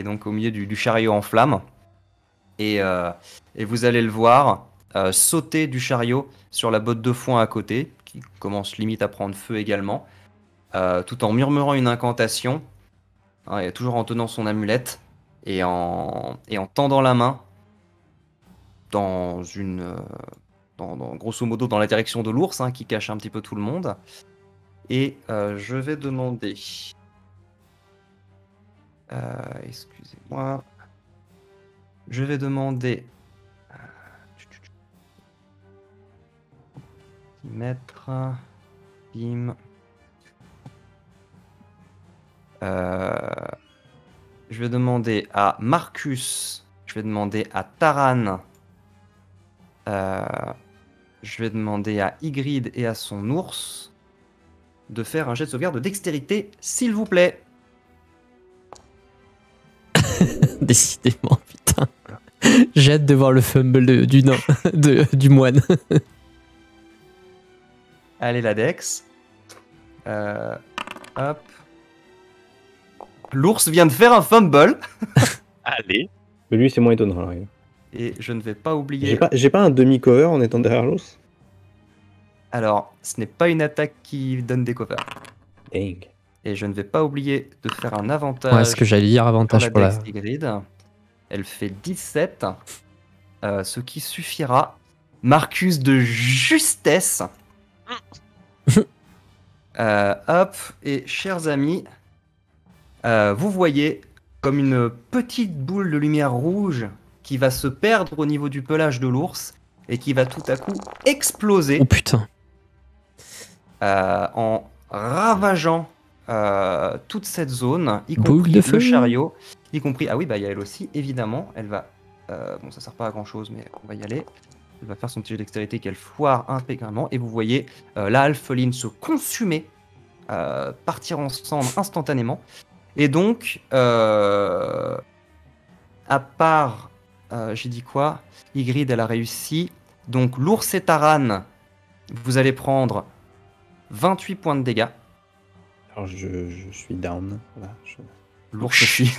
donc au milieu du chariot en flammes. Et vous allez le voir sauter du chariot sur la botte de foin à côté, qui commence limite à prendre feu également, tout en murmurant une incantation, hein, et toujours en tenant son amulette, et en tendant la main dans grosso modo dans la direction de l'ours, hein, qui cache un petit peu tout le monde. Et je vais demander... excusez-moi. Je vais demander... Mettre... Bim. Je vais demander à Marcus. Je vais demander à Taran. Je vais demander à Ygritte et à son ours de faire un jet de sauvegarde de dextérité, s'il vous plaît. Décidément, putain. J'ai hâte de voir le fumble du nain, du moine. Allez, la dex. Hop. L'ours vient de faire un fumble. Allez. Mais lui, c'est moins étonnant. Alors. Et je ne vais pas oublier... J'ai pas un demi-cover en étant derrière l'ours. Alors, ce n'est pas une attaque qui donne des covers. Dang. Et je ne vais pas oublier de faire un avantage. Ouais, ce que j'allais dire, sur avantage la pour la. dex Ygritte. Elle fait 17, ce qui suffira. Marcus de justesse. Hop, et chers amis, vous voyez comme une petite boule de lumière rouge qui va se perdre au niveau du pelage de l'ours et qui va tout à coup exploser Oh putain. en ravageant toute cette zone, y Boule compris de feu. le chariot, y compris... Ah oui, bah il y a elle aussi, évidemment. Elle va... bon, ça sert pas à grand chose, mais on va y aller. Elle va faire son petit jet de dextérité qu'elle foire intégralement. Et vous voyez la alpheline se consumer, partir en cendres instantanément. Et donc, à part... j'ai dit quoi? Ygritte, elle a réussi. Donc l'ours et Taran, vous allez prendre 28 points de dégâts. Alors je suis down. Voilà, L'ours aussi.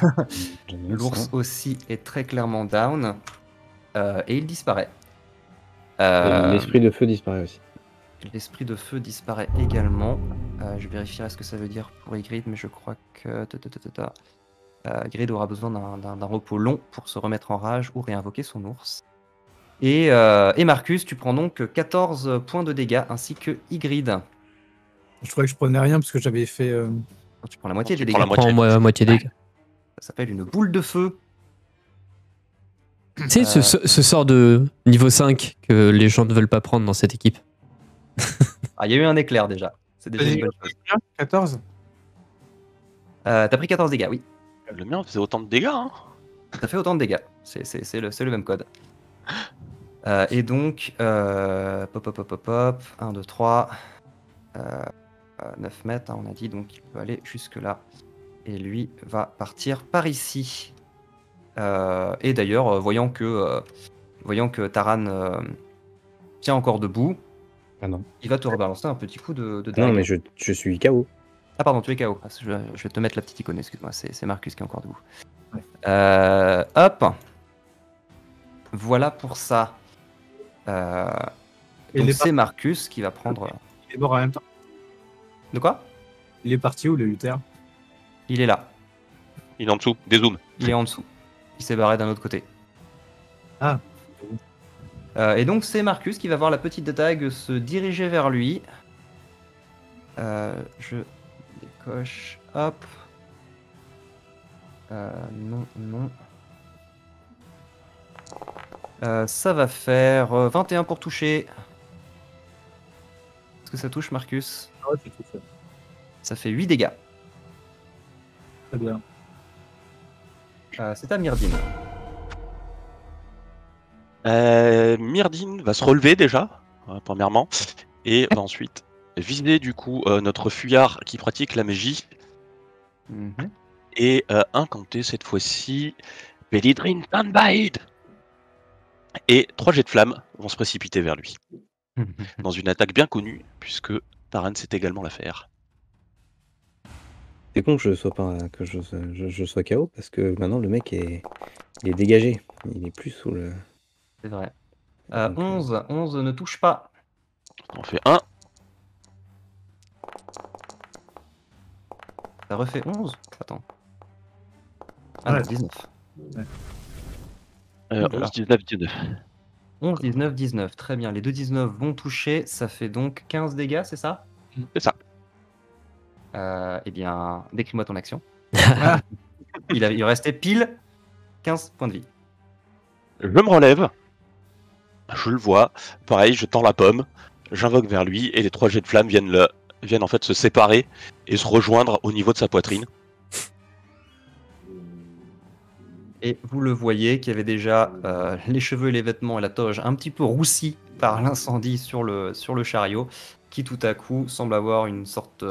j'annonce, L'ours hein. aussi est très clairement down. Et il disparaît. Et l'esprit de feu disparaît aussi. L'esprit de feu disparaît également. Je vérifierai ce que ça veut dire pour Ygritte, mais je crois que... Ygritte aura besoin d'un repos long pour se remettre en rage ou réinvoquer son ours. Et Marcus, tu prends donc 14 points de dégâts, ainsi que Ygritte. Je croyais que je prenais rien parce que j'avais fait. Tu prends la moitié Tu des prends dégâts. la Prends moitié. moitié des dégâts. Ça s'appelle une boule de feu. Tu sais, ce sort de niveau 5 que les gens ne veulent pas prendre dans cette équipe. Ah, il y a eu un éclair déjà. C'est déjà une bonne chose. 14. T'as pris 14 dégâts, oui. Le mien faisait autant de dégâts, hein. Ça fait autant de dégâts. C'est le même code. Et donc, hop, 1, 2, 3, 9 mètres, hein, on a dit, donc il peut aller jusque là. Et lui va partir par ici. Et d'ailleurs, voyant que Taran tient encore debout, Ah non. il va te rebalancer un petit coup de Ah non, dague. mais je suis KO. Ah pardon, tu es KO. Ah, je vais te mettre la petite icône, excuse-moi, c'est Marcus qui est encore debout. Ouais. Hop. Voilà pour ça. Et Donc il est, c'est Marcus qui va prendre... il est mort en même temps. De quoi? Il est parti où, le Luther? Il est là. Il est en dessous, dézoom. Il est en dessous. Il s'est barré d'un autre côté. Ah. Et donc c'est Marcus qui va voir la petite dague se diriger vers lui. Je décoche. Hop. Non, non. Ça va faire 21 pour toucher. Est-ce que ça touche, Marcus? Ah ouais, c'est tout fait. Ça fait 8 dégâts. Très bien. C'est à Myrdine. Myrdine va se relever déjà, premièrement, et va ensuite viser du coup notre fuyard qui pratique la magie Mhm. et incanter cette fois-ci Belidrin Tanbide. Et 3 jets de flammes vont se précipiter vers lui, dans une attaque bien connue, puisque Taran sait également la faire. C'est con que je sois pas que je sois KO parce que maintenant le mec il est dégagé. Il est plus sous le. C'est vrai. Donc, 11 ne touche pas. On fait 1, Ça refait 11? Attends. Ah Ouais. non, 19. 11, 19, 19. 11, 19, 19. Très bien. Les deux 19 vont toucher. Ça fait donc 15 dégâts, c'est ça? C'est ça. Eh bien, décris-moi ton action. Il restait pile 15 points de vie. Je me relève, je le vois, pareil, je tends la pomme, j'invoque vers lui, et les 3 jets de flammes viennent en fait se séparer et se rejoindre au niveau de sa poitrine. Et vous le voyez qui avait déjà les cheveux, les vêtements et la toge un petit peu roussis par l'incendie sur le chariot, qui tout à coup semble avoir une sorte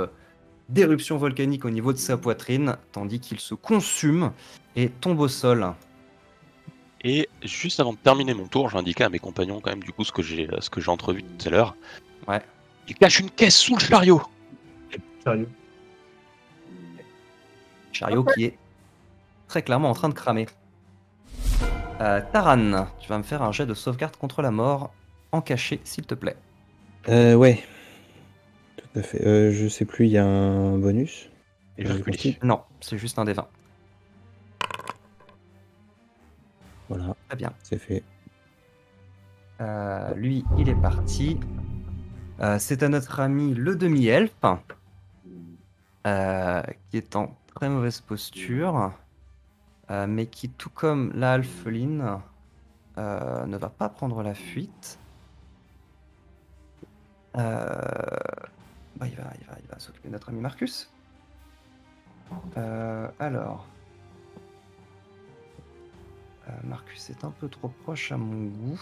d'éruption volcanique au niveau de sa poitrine, tandis qu'il se consume et tombe au sol. Et juste avant de terminer mon tour, j'ai indiqué à mes compagnons quand même du coup ce que j'ai entrevu tout à l'heure. Ouais. Il cache une caisse sous le chariot. Sérieux. Chariot qui est très clairement en train de cramer. Taran, tu vas me faire un jet de sauvegarde contre la mort en cachet, s'il te plaît. Ouais. Tout à fait. Je sais plus, il y a un bonus. Et je reculé. Non, c'est juste un des 20. Voilà, Très bien. c'est fait. Lui, il est parti. C'est à notre ami le demi-elfe, qui est en très mauvaise posture, mais qui, tout comme la alpheline, ne va pas prendre la fuite. Il va s'occuper de notre ami Marcus. Alors, Marcus est un peu trop proche à mon goût.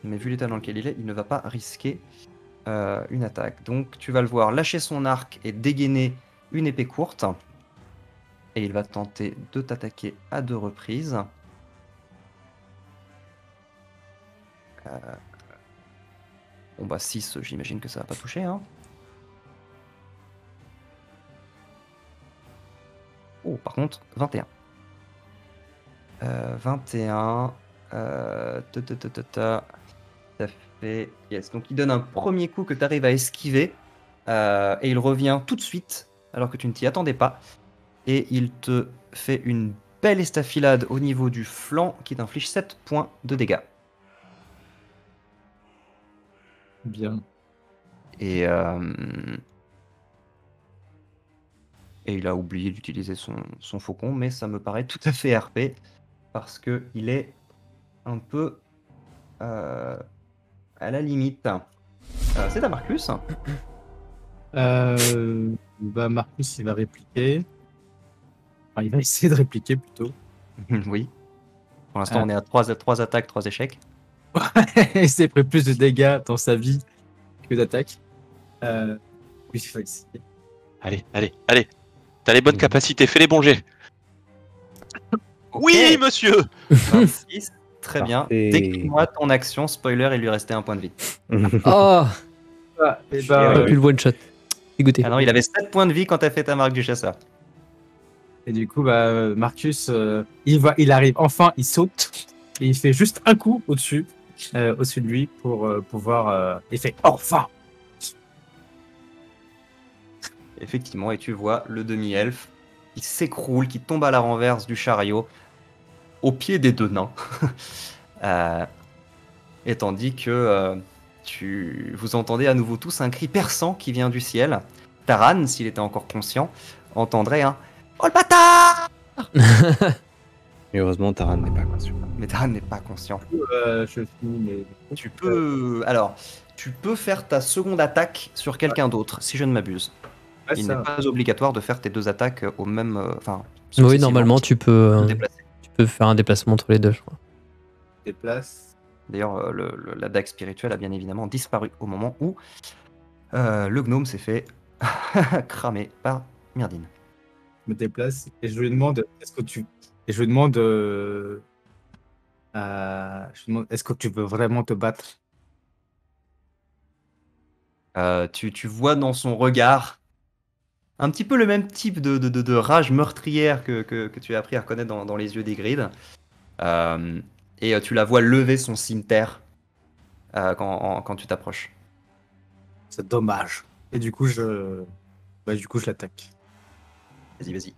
Mais vu l'état dans lequel il est, il ne va pas risquer une attaque. Donc tu vas le voir lâcher son arc et dégainer une épée courte. Et il va tenter de t'attaquer à 2 reprises. Bon bah 6, j'imagine que ça va pas toucher. Hein. Oh, par contre, 21. 21. Ça fait... Yes. Donc il donne un premier coup que tu arrives à esquiver. Et il revient tout de suite, alors que tu ne t'y attendais pas. Et il te fait une belle estafilade au niveau du flanc qui t'inflige 7 points de dégâts. Bien. Et il a oublié d'utiliser son faucon, mais ça me paraît tout à fait RP, parce qu'il est un peu à la limite. C'est à Marcus. Bah Marcus, il va répliquer. Enfin, il va essayer de répliquer plutôt. Oui. Pour l'instant, on est à 3 attaques, 3 échecs. Il s'est pris plus de dégâts dans sa vie que d'attaques. Oui, il va essayer. Allez, allez, allez. T'as les bonnes capacités, fais les bons jets. Oui, monsieur. 26, très bien. Parfait. Décris-moi ton action. Spoiler, il lui restait un point de vie. Oh, Et Ouais, pas ouais. pu le one shot. Dégoûté. Ah non, il avait 7 points de vie quand t'as fait ta marque du chasseur. Et du coup, Marcus, il arrive enfin, il saute et il fait juste un coup au-dessus de lui pour pouvoir. Il fait enfin. Effectivement, et tu vois le demi-elfe qui s'écroule, qui tombe à la renverse du chariot, au pied des deux nains. Et tandis que vous entendez à nouveau tous un cri perçant qui vient du ciel. Taran, s'il était encore conscient, entendrait un « Oh le bâtard !» Mais heureusement, Taran n'est pas conscient. Mais Taran n'est pas conscient. Je finis mes. Tu peux faire ta seconde attaque sur quelqu'un d'autre, si je ne m'abuse. Ouais, Il ça n'est va. pas obligatoire de faire tes deux attaques au même... Oui, successivement. normalement, tu peux Te déplacer. faire un déplacement entre les deux, je crois. Déplace. D'ailleurs, la dague spirituelle a bien évidemment disparu au moment où le gnome s'est fait cramer par Myrdine. Je me déplace et je lui demande Et je lui demande. Est-ce que tu veux vraiment te battre? Tu vois dans son regard un petit peu le même type de rage meurtrière que tu as appris à reconnaître dans les yeux d'Ygritte. Et tu la vois lever son cimeterre quand tu t'approches. C'est dommage. Et du coup, je l'attaque. Vas-y, vas-y.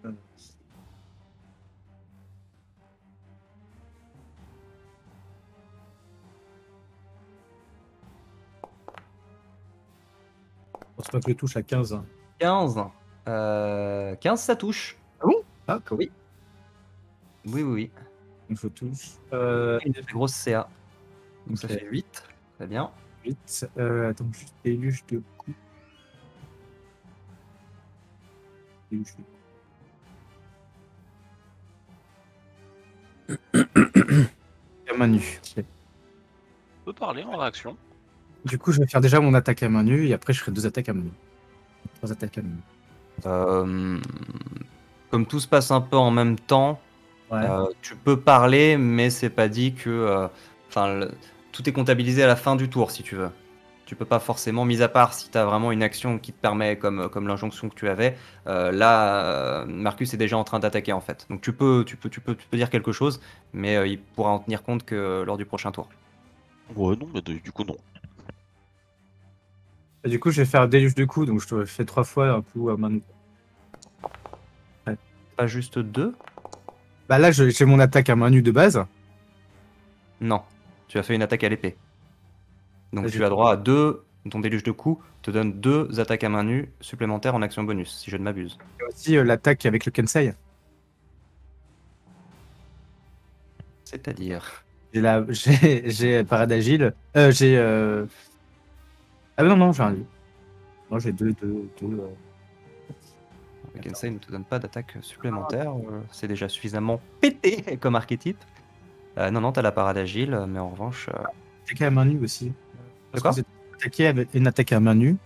Je pense pas que je touche à 15. 15. 15, ça touche. Ah, que oui. Oui, oui, oui. Donc je touche. Une très grosse CA. Donc ça Ok. fait 8. Très bien. 8. Attends, juste déluge de coups. Déluge de coups. À main nue. Ok. On peut parler en réaction. Du coup, je vais faire déjà mon attaque à main nue et après, je ferai 2 attaques à main nue. 3 attaques à main nue. Comme tout se passe un peu en même temps, Ouais. tu peux parler, mais c'est pas dit que. Tout est comptabilisé à la fin du tour, si tu veux. Tu peux pas forcément, mis à part si tu as vraiment une action qui te permet, comme l'injonction que tu avais. Là, Marcus est déjà en train d'attaquer en fait. Donc tu peux dire quelque chose, mais il pourra en tenir compte que lors du prochain tour. Ouais, non, mais du coup, non. Et du coup, je vais faire déluge de coups, donc je te fais 3 fois un coup à main nue. Pas juste 2? Bah là, j'ai mon attaque à main nue de base. Non. Tu as fait une attaque à l'épée. Donc Vas-y. tu as droit à 2. Ton déluge de coups te donne 2 attaques à main nue supplémentaires en action bonus, si je ne m'abuse. Il y a aussi l'attaque avec le Kensei. C'est-à-dire. J'ai parade agile. J'ai. Ah non, j'ai un. Non, j'ai deux. Le Kensei ne te donne pas d'attaque supplémentaire. C'est déjà suffisamment pété comme archétype. Non, t'as la parade agile, mais en revanche. Attaquer à main nue aussi. De quoi? Parce que vous êtes attaqué avec une attaque à main nue.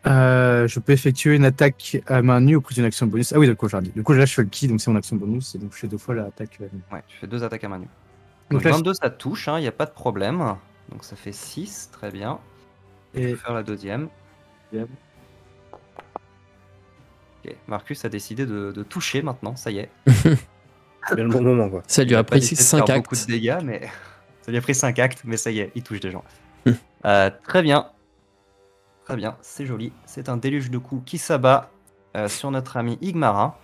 Je peux effectuer une attaque à main nue au prix d'une action bonus. Ah oui, d'accord, j'ai dit. Du coup, là, je fais le ki, donc c'est mon action bonus. Et donc, je fais 2 fois l'attaque. Ouais, tu fais 2 attaques à main nue. Donc Donc là, 22, ça touche, il n'y a pas de problème. Donc ça fait 6, très bien. Et tu Et- peux faire la deuxième. Deuxième. Ok, Marcus a décidé de toucher maintenant, ça y est. C'est bien le bon moment, quoi. Ça lui Il a a pas pris décidé de 5 faire beaucoup de actes. dégâts, mais ça lui a pris 5 actes, mais ça y est, il touche des gens. Hmm. Très bien. Très bien, c'est joli. C'est un déluge de coups qui s'abat sur notre ami Igmara.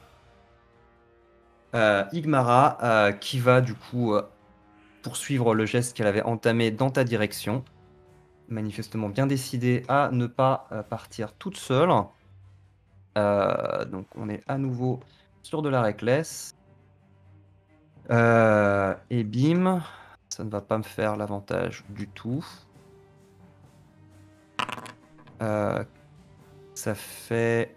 Igmara qui va du coup poursuivre le geste qu'elle avait entamé dans ta direction. Manifestement bien décidée à ne pas partir toute seule. Donc on est à nouveau sur de la reckless. Et bim, ça ne va pas me faire l'avantage du tout. Ça fait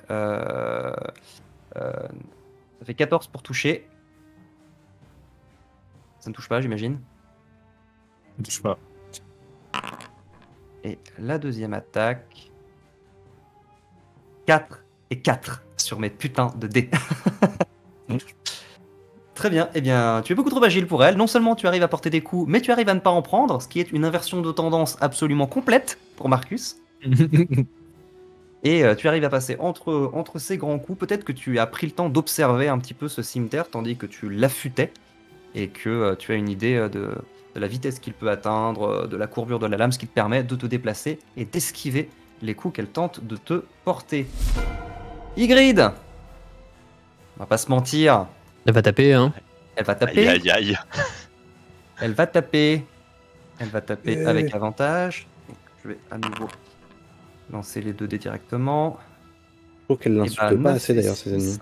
14 pour toucher. Ça ne touche pas, j'imagine. Je touche pas. Et la deuxième attaque, 4 et 4 sur mes putains de dés. Très bien, eh bien, tu es beaucoup trop agile pour elle. Non seulement tu arrives à porter des coups, mais tu arrives à ne pas en prendre, ce qui est une inversion de tendance absolument complète pour Marcus. Et tu arrives à passer entre ces grands coups. Peut-être que tu as pris le temps d'observer un petit peu ce cimetière, tandis que tu l'affûtais, et que tu as une idée de la vitesse qu'il peut atteindre, de la courbure de la lame, ce qui te permet de te déplacer et d'esquiver les coups qu'elle tente de te porter. Ygritte, on va pas se mentir, Elle va taper, hein. elle va Aïe, taper, aïe, aïe. elle va taper, elle va taper avec avantage. Donc, je vais à nouveau lancer les 2 dés directement. Je trouve qu'elle Et l'insulte pas assez d'ailleurs, ses ennemis.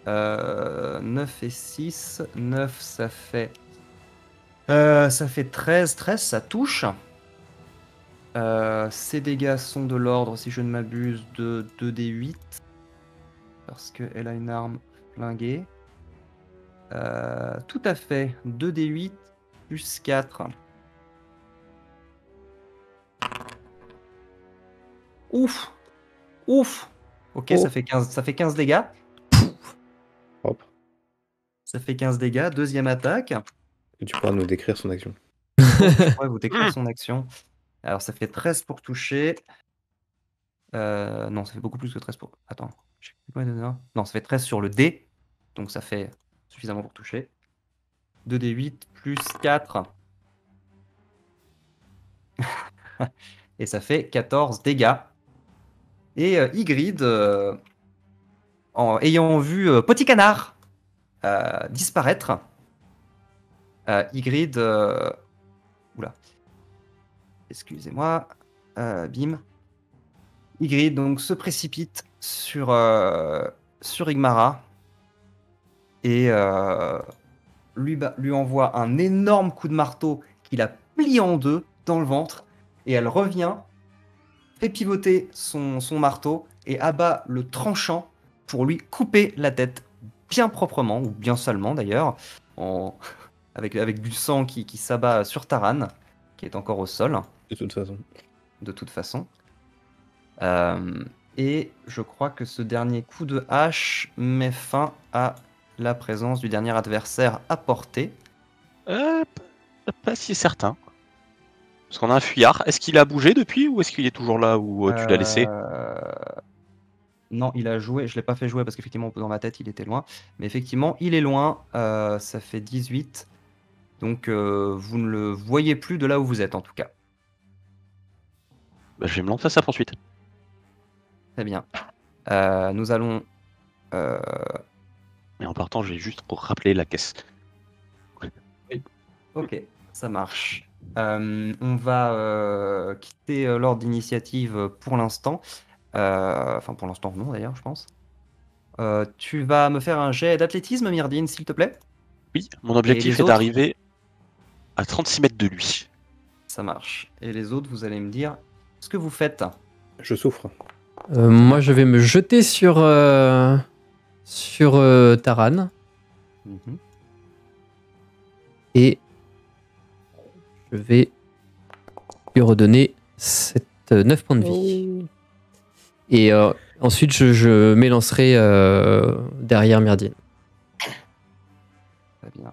9 et 6. 9, ça fait 13. 13, ça touche. Ses dégâts sont de l'ordre, si je ne m'abuse, de 2d8. Parce qu'elle a une arme flinguée. Tout à fait. 2d8 plus 4. Ouf. Ouf. Ok, Oh. ça fait 15 dégâts. Hop. Ça fait 15 dégâts. Deuxième attaque. Et tu pourras nous décrire son action. Je pourrais vous décrire son action. Alors, ça fait 13 pour toucher. Non, ça fait beaucoup plus que 13 pour... Attends. Je sais plus combien de dégâts. Non, ça fait 13 sur le dé. Donc, ça fait suffisamment pour toucher. 2d8 plus 4. Et ça fait 14 dégâts. Et Ygritte, en ayant vu Petit Canard disparaître, Ygritte... Oula. Excusez-moi. Bim. Ygritte donc se précipite sur Igmara et lui envoie un énorme coup de marteau qui la plie en 2 dans le ventre, et elle revient, fait pivoter son marteau et abat le tranchant pour lui couper la tête bien proprement, ou bien salement d'ailleurs, avec du sang qui s'abat sur Taran, qui est encore au sol, De toute façon. de toute façon. Et je crois que ce dernier coup de hache met fin à la présence du dernier adversaire à portée. Pas si certain. Parce qu'on a un fuyard. Est-ce qu'il a bougé depuis ou est-ce qu'il est toujours là où tu l'as laissé? Non, il a joué. Je l'ai pas fait jouer parce qu'effectivement, dans ma tête, il était loin. Mais effectivement, il est loin. Ça fait 18. Donc, vous ne le voyez plus de là où vous êtes, en tout cas. Bah, je vais me lancer à sa poursuite. Très bien. Nous allons... Et en partant, je vais juste rappeler la caisse. Ok, ça marche. On va quitter l'ordre d'initiative pour l'instant. Enfin, pour l'instant, non, d'ailleurs, je pense. Tu vas me faire un jet d'athlétisme, Myrdine, s'il te plaît. Oui, mon objectif les est autres d'arriver à 36 mètres de lui. Ça marche. Et les autres, vous allez me dire ce que vous faites. Je souffre. Moi, je vais me jeter sur Taran Mhm. et je vais lui redonner 9 points de vie. Et ensuite, je m'élancerai derrière Myrdine. Très bien.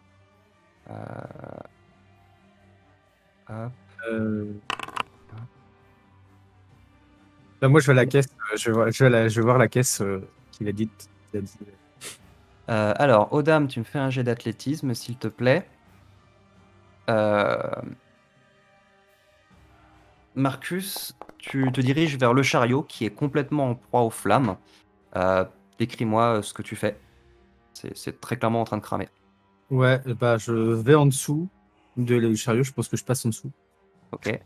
Hop. Là, moi, je vais à la caisse. Je vais voir la caisse qu'il a dite. qu'il a dit. Alors, Odam, tu me fais un jet d'athlétisme, s'il te plaît. Marcus, tu te diriges vers le chariot qui est complètement en proie aux flammes. Décris-moi ce que tu fais. C'est très clairement en train de cramer. Ouais, bah, je vais en dessous du chariot. Je pense que je passe en dessous. Ok.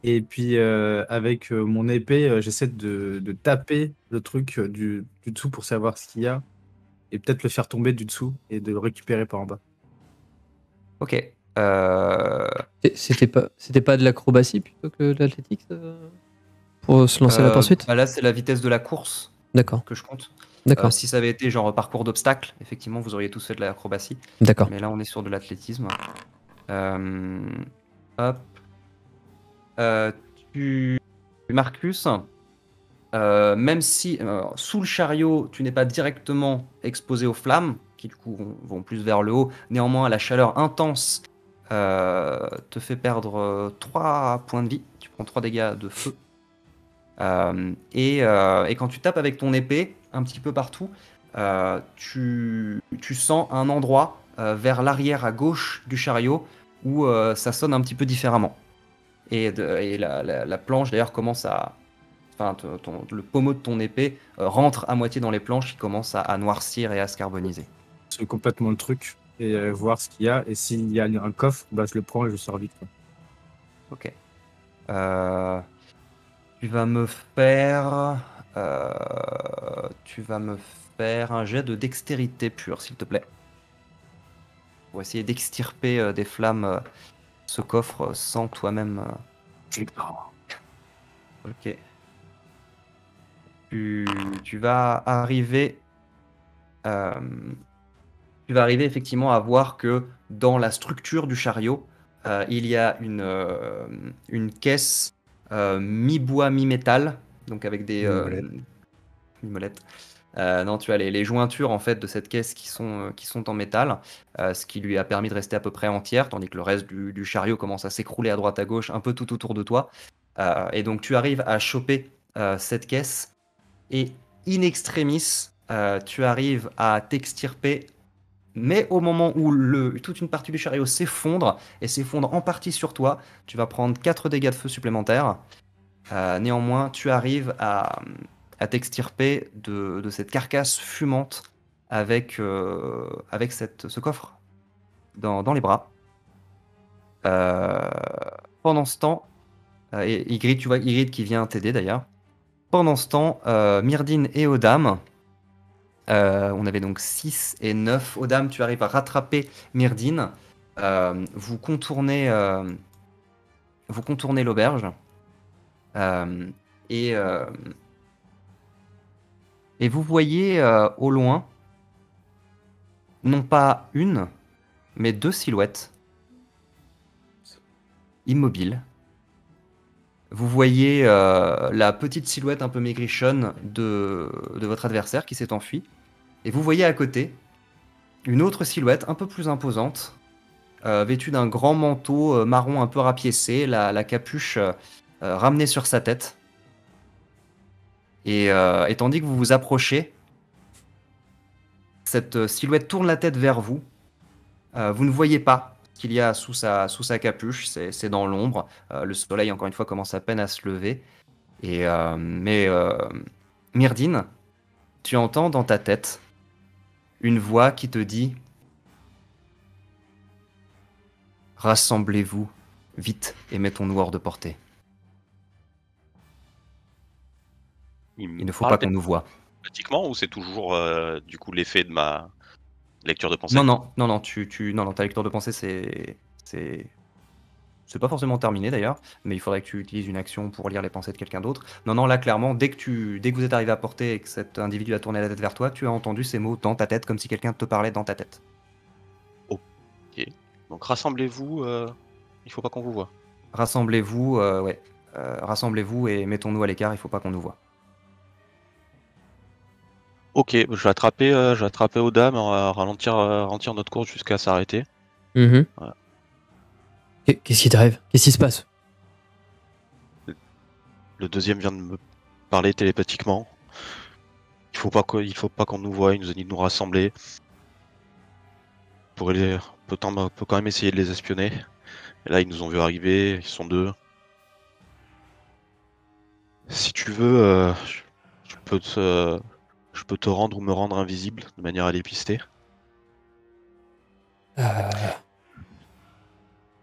Et puis, avec mon épée, j'essaie de taper le truc du dessous pour savoir ce qu'il y a. Et peut-être le faire tomber du dessous et de le récupérer par en bas. Ok. C'était pas de l'acrobatie plutôt que de l'athlétique pour se lancer à la poursuite? Bah là, c'est la vitesse de la course D'accord, que je compte. d'accord, Si ça avait été genre parcours d'obstacles, effectivement, vous auriez tous fait de l'acrobatie. d'accord. Mais là, on est sur de l'athlétisme. Hop. Marcus, même si sous le chariot, tu n'es pas directement exposé aux flammes, qui du coup vont plus vers le haut, néanmoins la chaleur intense te fait perdre 3 points de vie, tu prends 3 dégâts de feu. Et quand tu tapes avec ton épée, un petit peu partout, tu sens un endroit vers l'arrière à gauche du chariot où ça sonne un petit peu différemment. Et la planche d'ailleurs commence à... Enfin, le pommeau de ton épée rentre à moitié dans les planches qui commencent à noircir et à se carboniser. C'est complètement le truc. Et voir ce qu'il y a. Et s'il y a un coffre, bah, je le prends et je sors vite. Quoi. Ok. Tu vas me faire... un jet de dextérité pure, s'il te plaît. Pour essayer d'extirper des flammes ce coffre sans toi-même... Ok. Tu vas arriver... tu vas arriver effectivement à voir que dans la structure du chariot, il y a une caisse mi-bois, mi-métal, donc avec des... mi-molette. Non, tu as les jointures en fait de cette caisse qui sont en métal, ce qui lui a permis de rester à peu près entière, tandis que le reste du chariot commence à s'écrouler à droite à gauche, un peu tout autour de toi. Et donc tu arrives à choper cette caisse et in extremis, tu arrives à t'extirper, mais au moment où toute une partie du chariot s'effondre et s'effondre en partie sur toi, tu vas prendre 4 dégâts de feu supplémentaires. Néanmoins, tu arrives à t'extirper de cette carcasse fumante avec ce coffre dans les bras. Pendant ce temps, et Ygritte, tu vois Ygritte qui vient t'aider d'ailleurs. Pendant ce temps, Myrdine et Odam, on avait donc 6 et 9. Odam, tu arrives à rattraper Myrdine. Vous contournez l'auberge. Et vous voyez au loin, non pas une, mais 2 silhouettes immobiles. Vous voyez la petite silhouette un peu maigrichonne de votre adversaire qui s'est enfui. Et vous voyez à côté une autre silhouette un peu plus imposante, vêtue d'un grand manteau marron un peu rapiécé, la capuche ramenée sur sa tête. Et tandis que vous vous approchez, cette silhouette tourne la tête vers vous. Vous ne voyez pas ce qu'il y a sous sa capuche, c'est dans l'ombre. Le soleil, encore une fois, commence à peine à se lever. Mais Myrdine, tu entends dans ta tête une voix qui te dit « Rassemblez-vous, vite, et mettons-nous hors de portée. Il ne faut pas qu'on nous voie. » Pratiquement, ou c'est toujours du coup l'effet de ma lecture de pensée? Non, ta lecture de pensée, c'est pas forcément terminé d'ailleurs, mais il faudrait que tu utilises une action pour lire les pensées de quelqu'un d'autre. Non, là clairement, dès que vous êtes arrivé à portée et que cet individu a tourné la tête vers toi, tu as entendu ces mots dans ta tête, comme si quelqu'un te parlait dans ta tête. Ok. Donc rassemblez-vous, il faut pas qu'on vous voie. Rassemblez-vous, rassemblez-vous et mettons-nous à l'écart, il faut pas qu'on nous voie. Ok, je vais attraper Odam, on va ralentir notre course jusqu'à s'arrêter. Mhm. Ouais. Qu'est-ce qui t'arrive? Qu'est-ce qui se passe? Le deuxième vient de me parler télépathiquement. Il faut pas qu'on nous voie, il nous a dit de nous rassembler. On peut quand même essayer de les espionner. Et là, ils nous ont vu arriver, ils sont 2. Si tu veux, je peux te rendre ou me rendre invisible de manière à les pister.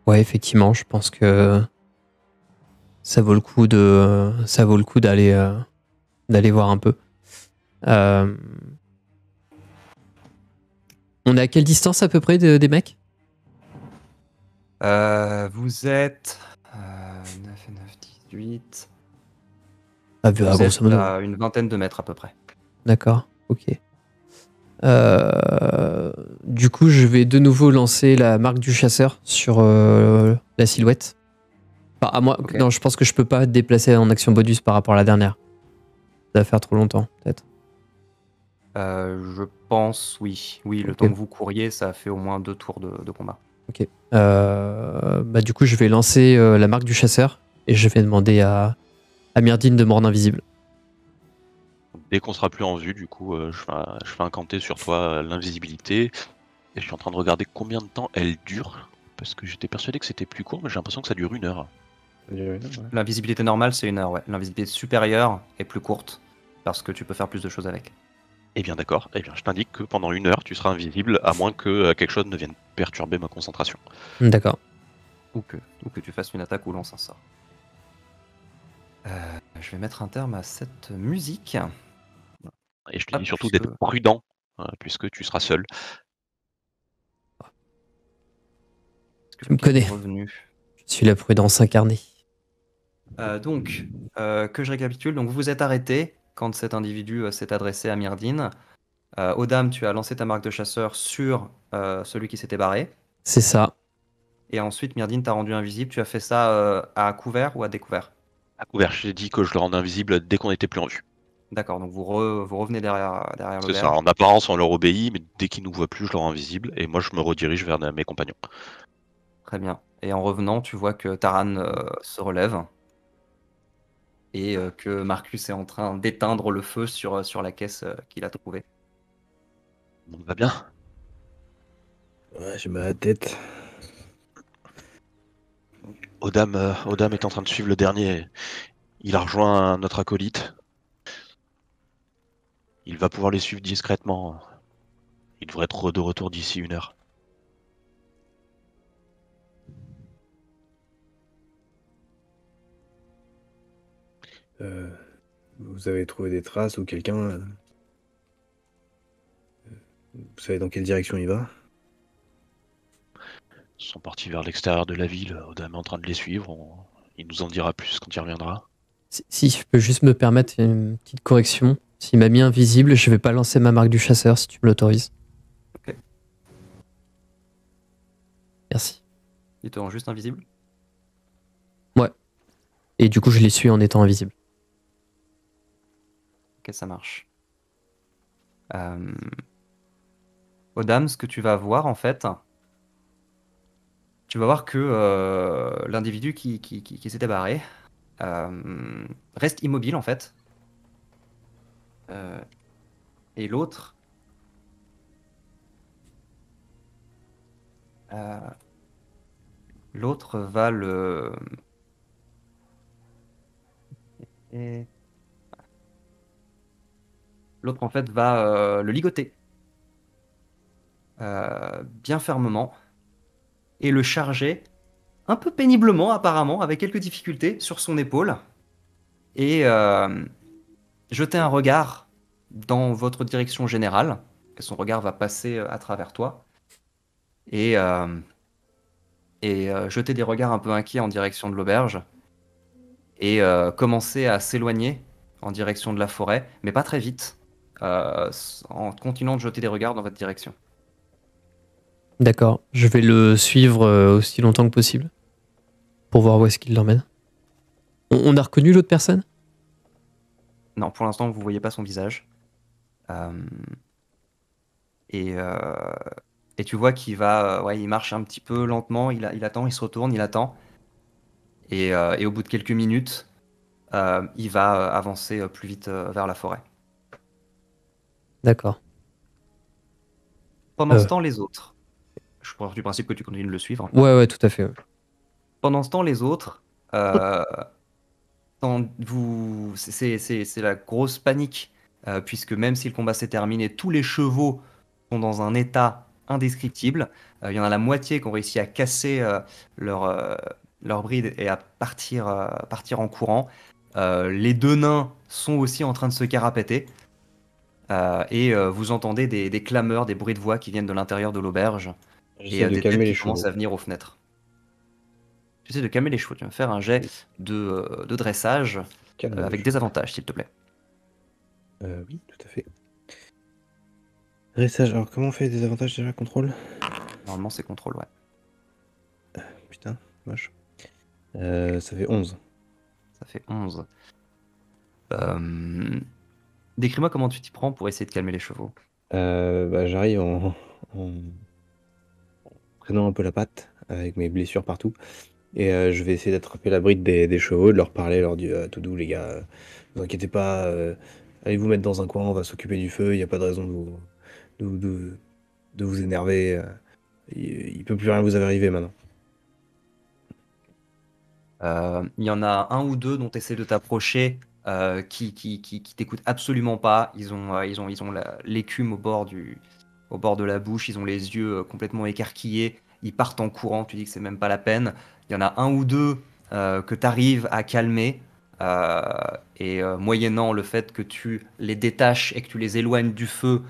Ouais, effectivement, je pense que ça vaut le coup d'aller voir un peu. On est à quelle distance à peu près des mecs? Vous êtes 9 et 9, 18. Vous êtes grosso modo. à une vingtaine de mètres à peu près. D'accord, ok. Du coup, je vais de nouveau lancer la marque du chasseur sur la silhouette. Enfin, à moi, Ok. non, je pense que je peux pas te déplacer en action bonus par rapport à la dernière. Ça va faire trop longtemps, peut-être. Je pense, oui. Oui, le Ok. temps que vous couriez, ça a fait au moins 2 tours de combat. Ok. Bah, du coup, je vais lancer la marque du chasseur et je vais demander à Myrdine de me rendre invisible. Dès qu'on sera plus en vue, du coup, je fais incanter sur toi l'invisibilité. Et je suis en train de regarder combien de temps elle dure. Parce que j'étais persuadé que c'était plus court, mais j'ai l'impression que ça dure 1 heure. Ça dure 1 heure, ouais. L'invisibilité normale, c'est 1 heure, ouais. L'invisibilité supérieure est plus courte, parce que tu peux faire plus de choses avec. Eh bien d'accord, eh bien je t'indique que pendant 1 heure tu seras invisible, à moins que quelque chose ne vienne perturber ma concentration. D'accord. Ou que tu fasses une attaque ou lances un sort. Je vais mettre un terme à cette musique. Et je te Ah, dis surtout puisque- d'être prudent, puisque tu seras seul. puisque Tu le me gars est connais. revenu. Je suis la prudence incarnée. Donc, que je récapitule. Donc, vous vous êtes arrêté quand cet individu s'est adressé à Myrdine. Odam, tu as lancé ta marque de chasseur sur celui qui s'était barré. C'est ça. Et ensuite, Myrdine t'a rendu invisible. Tu as fait ça à couvert ou à découvert? À couvert, j'ai dit que je le rendais invisible dès qu'on était plus en vue. D'accord, donc vous revenez derrière C'est ça, l'auberge. en apparence on leur obéit, mais dès qu'ils nous voient plus, je leur rends invisible, et moi je me redirige vers mes compagnons. Très bien. Et en revenant, tu vois que Taran se relève et que Marcus est en train d'éteindre le feu sur la caisse qu'il a trouvée. Tout le monde va bien? Ouais, j'ai mal à la tête. Odam est en train de suivre le dernier. Il a rejoint notre acolyte. Il va pouvoir les suivre discrètement. Il devrait être de retour d'ici 1 heure. Vous avez trouvé des traces ou quelqu'un vous savez dans quelle direction il va? Ils sont partis vers l'extérieur de la ville. Odam est en train de les suivre. Il nous en dira plus quand il reviendra. Si je peux juste me permettre une petite correction. S'il m'a mis invisible, je vais pas lancer ma marque du chasseur si tu me l'autorises. Ok. Merci. Il te rend juste invisible. Et du coup, je les suis en étant invisible. Ok, ça marche. Odam, ce que tu vas voir en fait, tu vas voir que l'individu qui s'était barré reste immobile en fait. Et l'autre va le... Et... L'autre en fait va le ligoter bien fermement et le charger un peu péniblement apparemment, avec quelques difficultés sur son épaule, et jeter un regard dans votre direction générale. Son regard va passer à travers toi et jeter des regards un peu inquiets en direction de l'auberge et commencer à s'éloigner en direction de la forêt, mais pas très vite, en continuant de jeter des regards dans votre direction. D'accord. Je vais le suivre aussi longtemps que possible. Pour voir où est-ce qu'il l'emmène. On a reconnu l'autre personne? Non, pour l'instant, vous voyez pas son visage. Et tu vois qu'il va, il marche un petit peu lentement, il attend, il se retourne, il attend. Et au bout de quelques minutes, il va avancer plus vite vers la forêt. D'accord. Pendant ce temps, les autres. Je pars du principe que tu continues de le suivre. Ouais, tout à fait. Ouais. Pendant ce temps, les autres, c'est la grosse panique, puisque même si le combat s'est terminé, tous les chevaux sont dans un état indescriptible. Il y en a la moitié qui ont réussi à casser leur bride et à partir en courant. Les deux nains sont aussi en train de se carapater. Et vous entendez des clameurs, des bruits de voix qui viennent de l'intérieur de l'auberge. J'essaie Et de des calmer têtes les qui commencent chevaux. à venir aux fenêtres. J'essaie de calmer les chevaux. Tu vas me faire un jet de dressage Calme les avec chevaux. des avantages, s'il te plaît. Oui, tout à fait. Dressage, alors comment on fait des avantages déjà? Contrôle? Normalement, c'est contrôle, ouais. Putain, moche. Ça fait 11. Ça fait 11. Décris-moi comment tu t'y prends pour essayer de calmer les chevaux. J'arrive en prenant un peu la patte, avec mes blessures partout. Et je vais essayer d'attraper la bride des chevaux, de leur parler, leur dire tout doux, les gars, vous inquiétez pas, allez vous mettre dans un coin, on va s'occuper du feu, il n'y a pas de raison de, vous- de- de vous énerver. Il peut plus rien vous arriver maintenant. Il y en a un ou deux dont tu essaies de t'approcher qui t'écoutent absolument pas. Ils ont l'écume au bord de la bouche, ils ont les yeux complètement écarquillés, ils partent en courant, tu dis que c'est même pas la peine. Il y en a un ou deux que tu arrives à calmer, moyennant le fait que tu les détaches et que tu les éloignes du feu,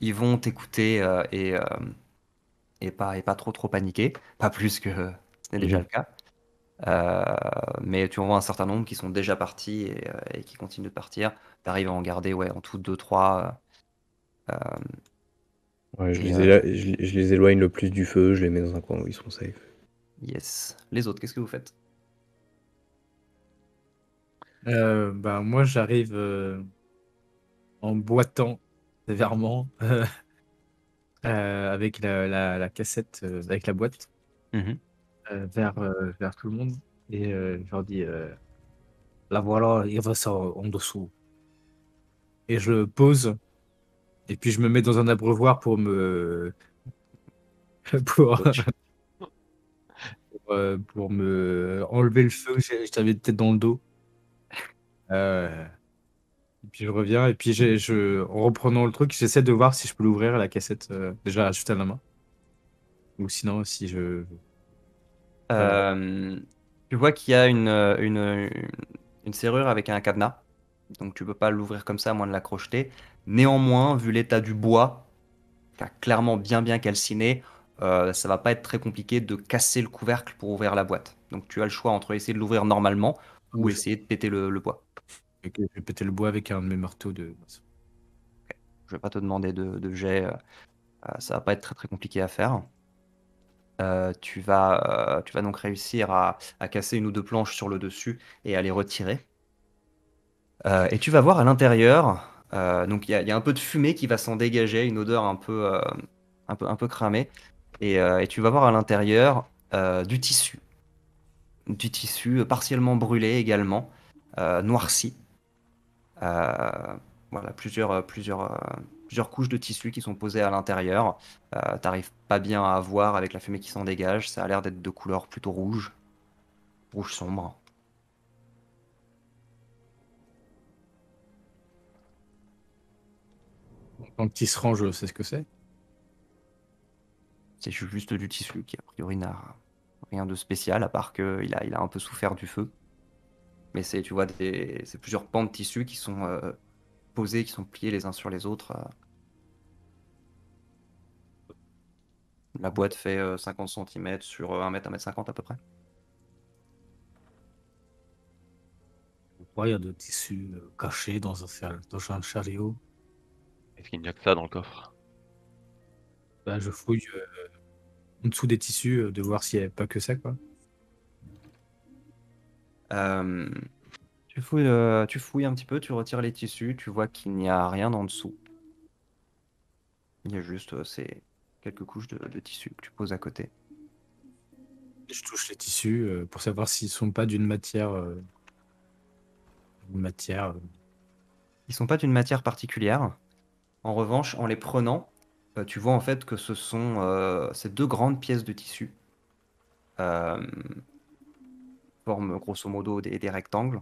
ils vont t'écouter et pas trop paniquer, pas plus que ce n'est déjà Mhm. le cas. Mais tu en vois un certain nombre qui sont déjà partis et qui continuent de partir. Tu arrives à en garder ouais, en tout 2-3. Ouais, Et je les éloigne le plus du feu, je les mets dans un coin où ils sont safe. yes. Les autres, qu'est-ce que vous faites? Moi, j'arrive en boitant sévèrement avec la cassette, avec la boîte, Mhm. vers tout le monde. Et je leur dis, la voilà, il va ça en dessous. Et je le pose, et puis je me mets dans un abreuvoir pour, pour me enlever le feu que j'avais peut-être dans le dos. Euh, et puis je reviens, et puis en reprenant le truc, j'essaie de voir si je peux l'ouvrir, la cassette, déjà juste à la main. Ou sinon, si je... Voilà. Euh, Tu vois qu'il y a une serrure avec un cadenas. Donc tu peux pas l'ouvrir comme ça à moins de la crocheter. Néanmoins, vu l'état du bois, qui a clairement bien calciné, ça va pas être très compliqué de casser le couvercle pour ouvrir la boîte. Donc tu as le choix entre essayer de l'ouvrir normalement ou Oui, essayer de péter le bois. je vais péter le bois avec un de mes marteaux de... Je vais pas te demander de jet, ça va pas être très compliqué à faire. Tu vas donc réussir à casser une ou deux planches sur le dessus et à les retirer. Et tu vas voir à l'intérieur, donc il y a un peu de fumée qui va s'en dégager, une odeur un peu cramée. Et tu vas voir à l'intérieur du tissu partiellement brûlé également, noirci. Voilà, plusieurs couches de tissu qui sont posées à l'intérieur. T'arrives pas bien à voir avec la fumée qui s'en dégage. Ça a l'air d'être de couleur plutôt rouge sombre. Quand le tisserand, je sais ce que c'est. C'est juste du tissu qui a priori n'a rien de spécial à part qu'il a un peu souffert du feu. Mais tu vois, c'est plusieurs pans de tissu qui sont posés, qui sont pliés les uns sur les autres. La boîte fait 50 cm sur 1 mètre, 1 mètre 50 à peu près. Ouais, il y a de tissus cachés dans un chariot. Est-ce qu'il n'y a que ça dans le coffre? Je fouille en dessous des tissus de voir s'il n'y avait pas que ça, quoi. Euh, tu fouilles un petit peu, tu retires les tissus, tu vois qu'il n'y a rien en dessous. Il y a juste ces quelques couches de tissu que tu poses à côté. Et je touche les tissus pour savoir s'ils sont pas d'une matière... une matière... Ils sont pas d'une matière particulière. En revanche, en les prenant, tu vois en fait que ce sont ces deux grandes pièces de tissu, euh, forment grosso modo des rectangles.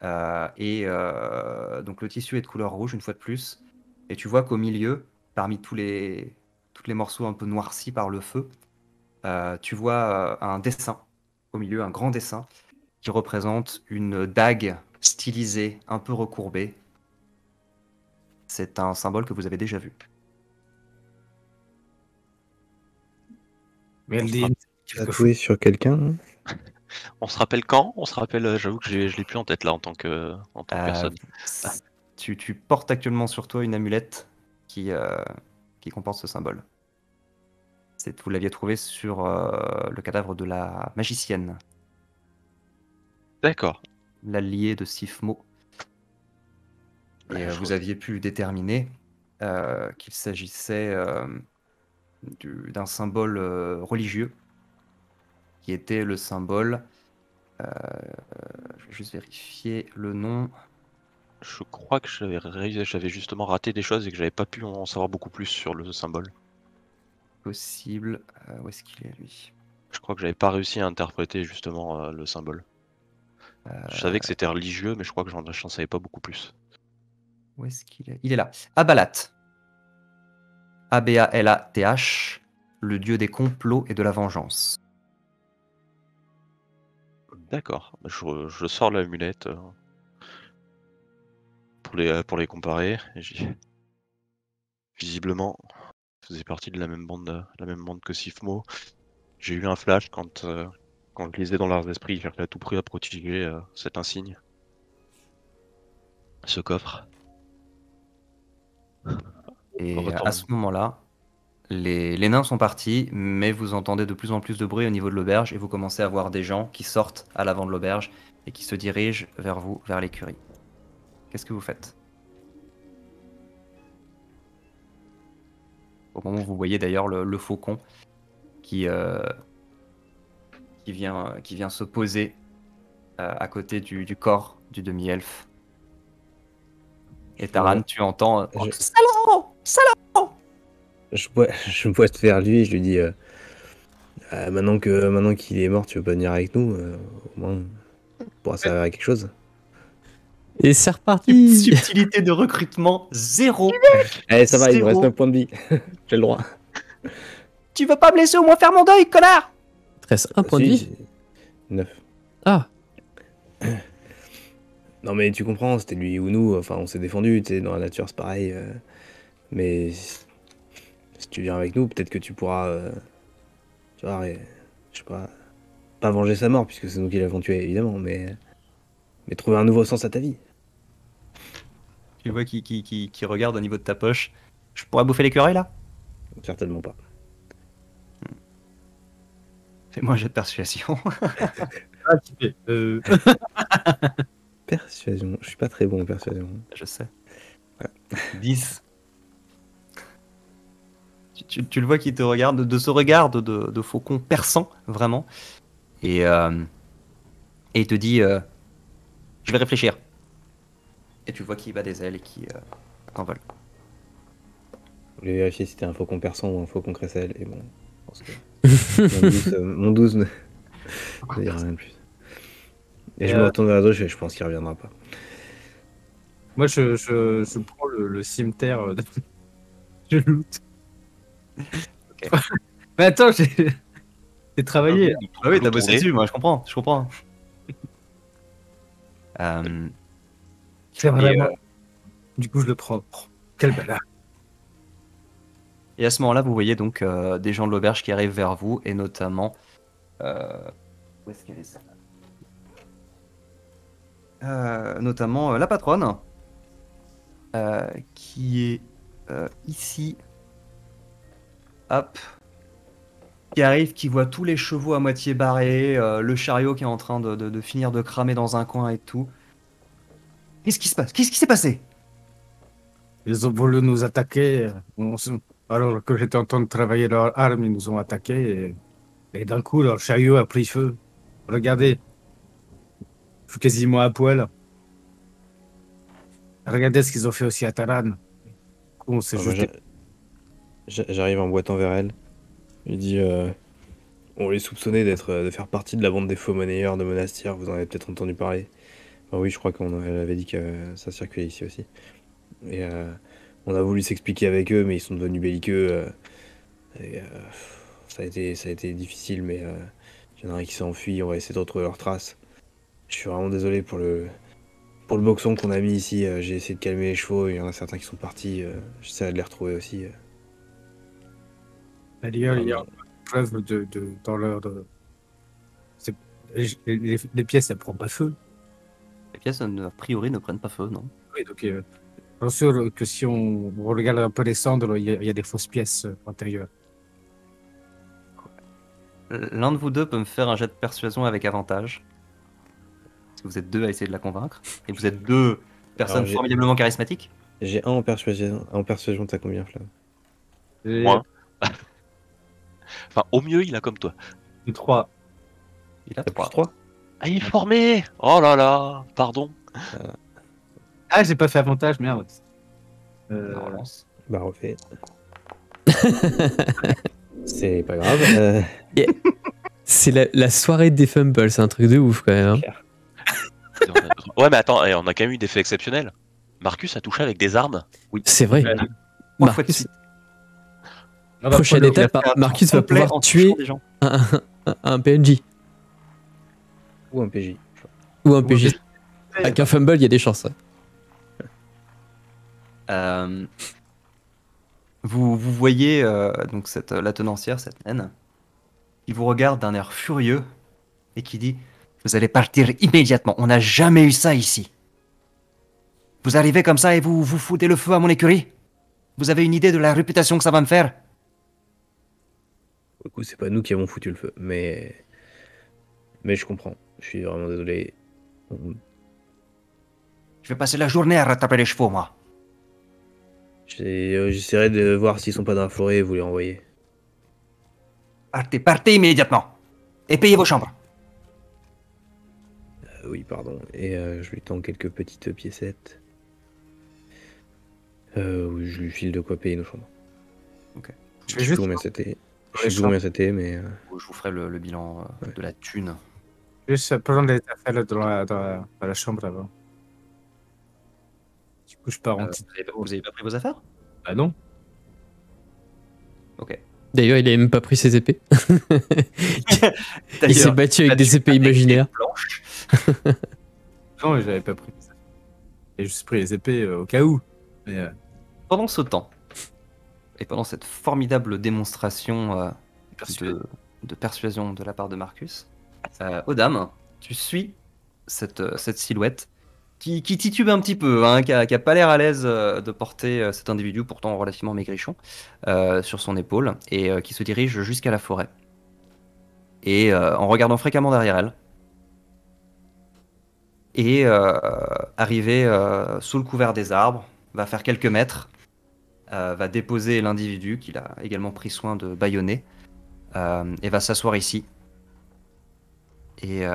Donc le tissu est de couleur rouge une fois de plus. Et tu vois qu'au milieu, parmi tous les morceaux un peu noircis par le feu, tu vois un dessin au milieu, un grand dessin qui représente une dague stylisée, un peu recourbée. C'est un symbole que vous avez déjà vu. Mais elle On se dit quelque chose. Tatoué sur quelqu'un, hein. On se rappelle quand? On se rappelle, j'avoue que je l'ai plus en tête là en tant que Euh, personne. tu portes actuellement sur toi une amulette qui comporte ce symbole. Vous l'aviez trouvé sur le cadavre de la magicienne, D'accord. l'allié de Sifmo. Et Je vous aviez pu déterminer qu'il s'agissait d'un symbole religieux, qui était le symbole, je vais juste vérifier le nom, Je crois que j'avais justement raté des choses et que j'avais pas pu en savoir beaucoup plus sur le symbole. possible. Où est-ce qu'il est, lui? Je crois que j'avais pas réussi à interpréter justement le symbole. Je savais que c'était religieux, mais je crois que j'en savais pas beaucoup plus. Où est-ce qu'il est? Il est là. Abalat. Abalath, le dieu des complots et de la vengeance. D'accord. Je sors l'amulette pour les comparer. Et visiblement, faisait partie de la même bande que Sifmo. J'ai eu un flash quand je lisais dans leurs esprits, ils cherchaient à tout prix à protéger cet insigne. Ce coffre. Et Retourne. à ce moment-là, les nains sont partis, mais vous entendez de plus en plus de bruit au niveau de l'auberge et vous commencez à voir des gens qui sortent à l'avant de l'auberge et qui se dirigent vers vous, vers l'écurie. Qu'est-ce que vous faites? Au moment où vous voyez d'ailleurs le faucon qui vient se poser à côté du corps du demi-elfe. Et Taran, tu entends Je- Salaud! Salaud! Je me pointe vers lui et je lui dis maintenant qu'il est mort, tu veux pas venir avec nous au moins, on pourra servir à quelque chose. Et c'est reparti. Subtilité de recrutement, zéro. Allez, ça va, il me reste Zéro. 9 points de vie. J'ai le droit. Tu veux pas me laisser au moins faire mon deuil, connard? Il te reste un point de vie. 9. Ah, Non mais tu comprends, c'était lui ou nous, enfin on s'est défendu, tu sais, dans la nature c'est pareil. Mais si tu viens avec nous, peut-être que tu pourras, tu vois, je sais pas venger sa mort, puisque c'est nous qui l'avons tué évidemment, mais trouver un nouveau sens à ta vie. Tu vois qui regarde au niveau de ta poche. Je pourrais bouffer l'écureuil là? Certainement pas. Fais-moi un jet de persuasion. Ah, tu fais, Persuasion, je suis pas très bon en persuasion. Je sais. 10. Tu le vois qui te regarde, de ce regard de faucon perçant, vraiment. Et il te dit je vais réfléchir. Et tu vois qu'il bat des ailes et qui envole. Je voulais vérifier si c'était un faucon persan ou un faucon crécelle, et bon, je pense que mon 12 ne dira rien de plus. Et je me retourne vers la droite, je pense qu'il reviendra pas. moi, je prends le cimetière. Je loot. Ok. Mais attends, j'ai travaillé. Ah oui, t'as Retourner. bossé dessus, moi je comprends. C'est Et, vraiment. Du coup, je le prends. Oh, quel bâtard. Et à ce moment-là, vous voyez donc des gens de l'auberge qui arrivent vers vous, et notamment... où est-ce qu'elle est ça? Notamment la patronne, qui est ici. Hop. Qui arrive, qui voit tous les chevaux à moitié barrés, le chariot qui est en train de finir de cramer dans un coin et tout. Qu'est-ce qui se passe? Qu'est-ce qui s'est passé? Ils ont voulu nous attaquer. Alors que j'étais en train de travailler leurs armes, ils nous ont attaqués. Et d'un coup, leur chariot a pris feu. Regardez. Je suis quasiment à poil. Regardez ce qu'ils ont fait aussi à Taran. On s'est Alors, moi, jeté. j'arrive en boitant vers elle. Il dit on les soupçonnait de faire partie de la bande des faux monnayeurs de Monastir, vous en avez peut-être entendu parler. Enfin, oui, je crois qu'elle avait dit que ça circulait ici aussi. Et on a voulu s'expliquer avec eux, mais ils sont devenus belliqueux. Et ça a été difficile, mais il y en a un qui s'est enfui, on va essayer de retrouver leurs traces. Je suis vraiment désolé pour le boxon qu'on a mis ici. J'ai essayé de calmer les chevaux, il y en a certains qui sont partis. J'essaie de les retrouver aussi. D'ailleurs, il y a une preuve dans leur. Les pièces, elles ne prennent pas feu. Les pièces, a priori, ne prennent pas feu, non? Oui, donc, bien sûr que si on regarde un peu les cendres, il y a des fausses pièces intérieures. L'un de vous deux peut me faire un jet de persuasion avec avantage. Parce que vous êtes deux à essayer de la convaincre. Et vous êtes deux Personne Alors, j'ai- formidablement charismatique. J'ai un en persuasion. En persuasion, t'as combien, Flav? Moi. Enfin, au mieux, il a comme toi. 3. Il a T'as plus 3. 3? Ah, il est formé. Oh là là, pardon. Ah, j'ai pas fait avantage, merde. Relance. Bah, refais. C'est pas grave. C'est la soirée des fumbles, c'est un truc de ouf quand même. Hein. Claire. Ouais, mais attends, on a quand même eu des faits exceptionnels. Marcus a touché avec des armes. C'est vrai. Ouais. 3 fois de Marcus, suite. Ah bah, prochaine Polo, étape, Il a fait un Marcus tour va complet pouvoir en tuer touchant des gens. un PNJ Ou un PJ. ou un Ou un PJ. PJ. Avec un fumble, il y a des chances. Ouais. Vous voyez donc la tenancière, cette naine, qui vous regarde d'un air furieux et qui dit « Vous allez partir immédiatement, on n'a jamais eu ça ici. Vous arrivez comme ça et vous foutez le feu à mon écurie? Vous avez une idée de la réputation que ça va me faire? Du coup, c'est pas nous qui avons foutu le feu, mais je comprends. Je suis vraiment désolé. Je vais passer la journée à rattraper les chevaux, moi. J'essaierai de voir s'ils sont pas dans la forêt et vous les renvoyer. Partez immédiatement et payez vos chambres. Oui, pardon. Et je lui tends quelques petites piécettes. Oui, je lui file de quoi payer nos chambres. Je Je vais sais juste plus combien c'était. Je les sais plus combien c'était, mais Je vous ferai le bilan Ouais. de la thune. prendre les affaires dans la chambre là-bas. Du coup, je pars en petit. Vous avez pas pris vos affaires? Ah non. Ok. D'ailleurs, il a même pas pris ses épées. Il s'est battu avec des épées imaginaires. Blanches. Non, j'avais pas pris. J'ai juste pris les épées au cas où. Mais Pendant ce temps, et pendant cette formidable démonstration de persuasion de la part de Marcus, Odam, tu suis cette silhouette qui titube un petit peu, hein, qui a pas l'air à l'aise de porter cet individu, pourtant relativement maigrichon, sur son épaule, et qui se dirige jusqu'à la forêt. Et en regardant fréquemment derrière elle, et arrivé sous le couvert des arbres, va faire quelques mètres, va déposer l'individu qu'il a également pris soin de bâillonner, et va s'asseoir ici. Et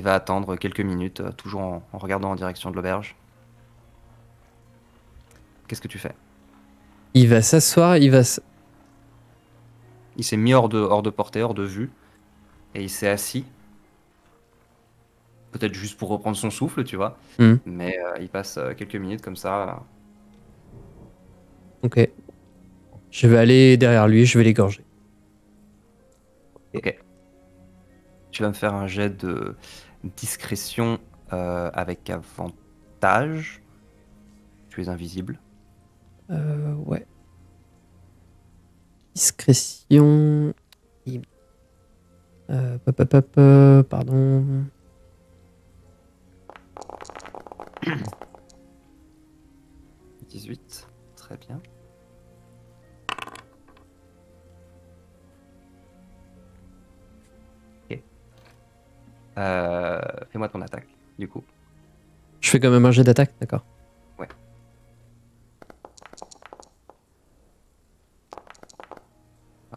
va attendre quelques minutes, toujours en regardant en direction de l'auberge. Qu'est-ce que tu fais? Il va s'asseoir, Il s'est mis hors de portée, hors de vue, et il s'est assis. Peut-être juste pour reprendre son souffle, tu vois. Hmm. Mais il passe quelques minutes comme ça. Ok. Je vais aller derrière lui, je vais l'égorger. Ok. Tu vas me faire un jet de discrétion avec avantage. Tu es invisible. Ouais. Discrétion. Pardon. « 18. Très bien. Ok. Fais-moi ton attaque, du coup. Je fais quand même un jet d'attaque, d'accord. Ouais.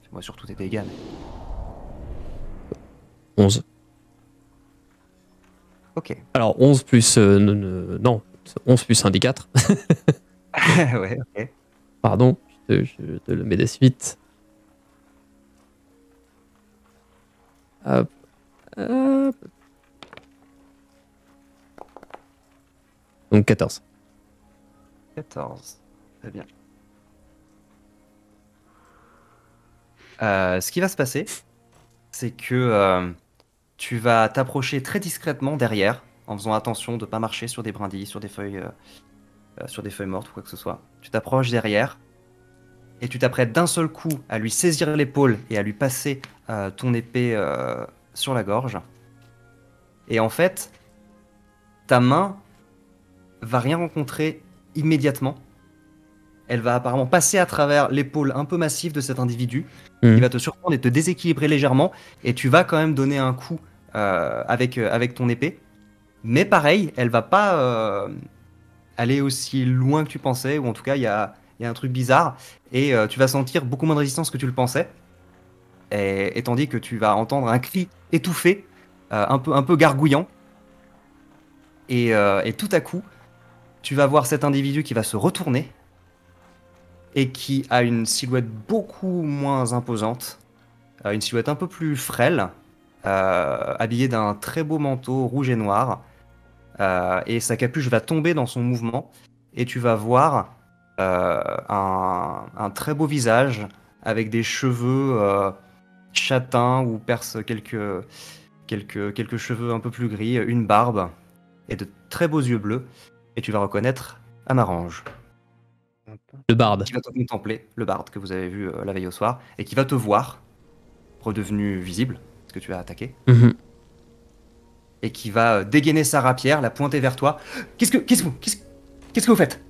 Fais-moi surtout tes dégâts. 11. Ok. Alors 11 plus... non, 11 plus un des 4. Ouais, ok. Pardon, je te le mets de suite. Hop. Hop. Donc 14. 14. Très bien. Ce qui va se passer, c'est que tu vas t'approcher très discrètement derrière, en faisant attention de ne pas marcher sur des brindilles, sur des feuilles mortes ou quoi que ce soit. Tu t'approches derrière et tu t'apprêtes d'un seul coup à lui saisir l'épaule et à lui passer ton épée sur la gorge. Et en fait, ta main va rien rencontrer immédiatement. Elle va apparemment passer à travers l'épaule un peu massive de cet individu. Il va te surprendre et te déséquilibrer légèrement. Et tu vas quand même donner un coup avec ton épée. Mais pareil, elle va pas aller aussi loin que tu pensais, ou en tout cas, il y a un truc bizarre, et tu vas sentir beaucoup moins de résistance que tu le pensais. Et tandis que tu vas entendre un cri étouffé, un peu gargouillant, et tout à coup, tu vas voir cet individu qui va se retourner, et qui a une silhouette beaucoup moins imposante, une silhouette un peu plus frêle, habillé d'un très beau manteau rouge et noir, et sa capuche va tomber dans son mouvement, et tu vas voir un très beau visage avec des cheveux châtains ou perce quelques cheveux un peu plus gris, une barbe et de très beaux yeux bleus, et tu vas reconnaître Amarange, Le barde. qui va te contempler, le barde que vous avez vu la veille au soir, et qui va te voir, redevenu visible, parce que tu as attaqué, Mhm. et qui va dégainer sa rapière, la pointer vers toi. Qu'est-ce que vous faites?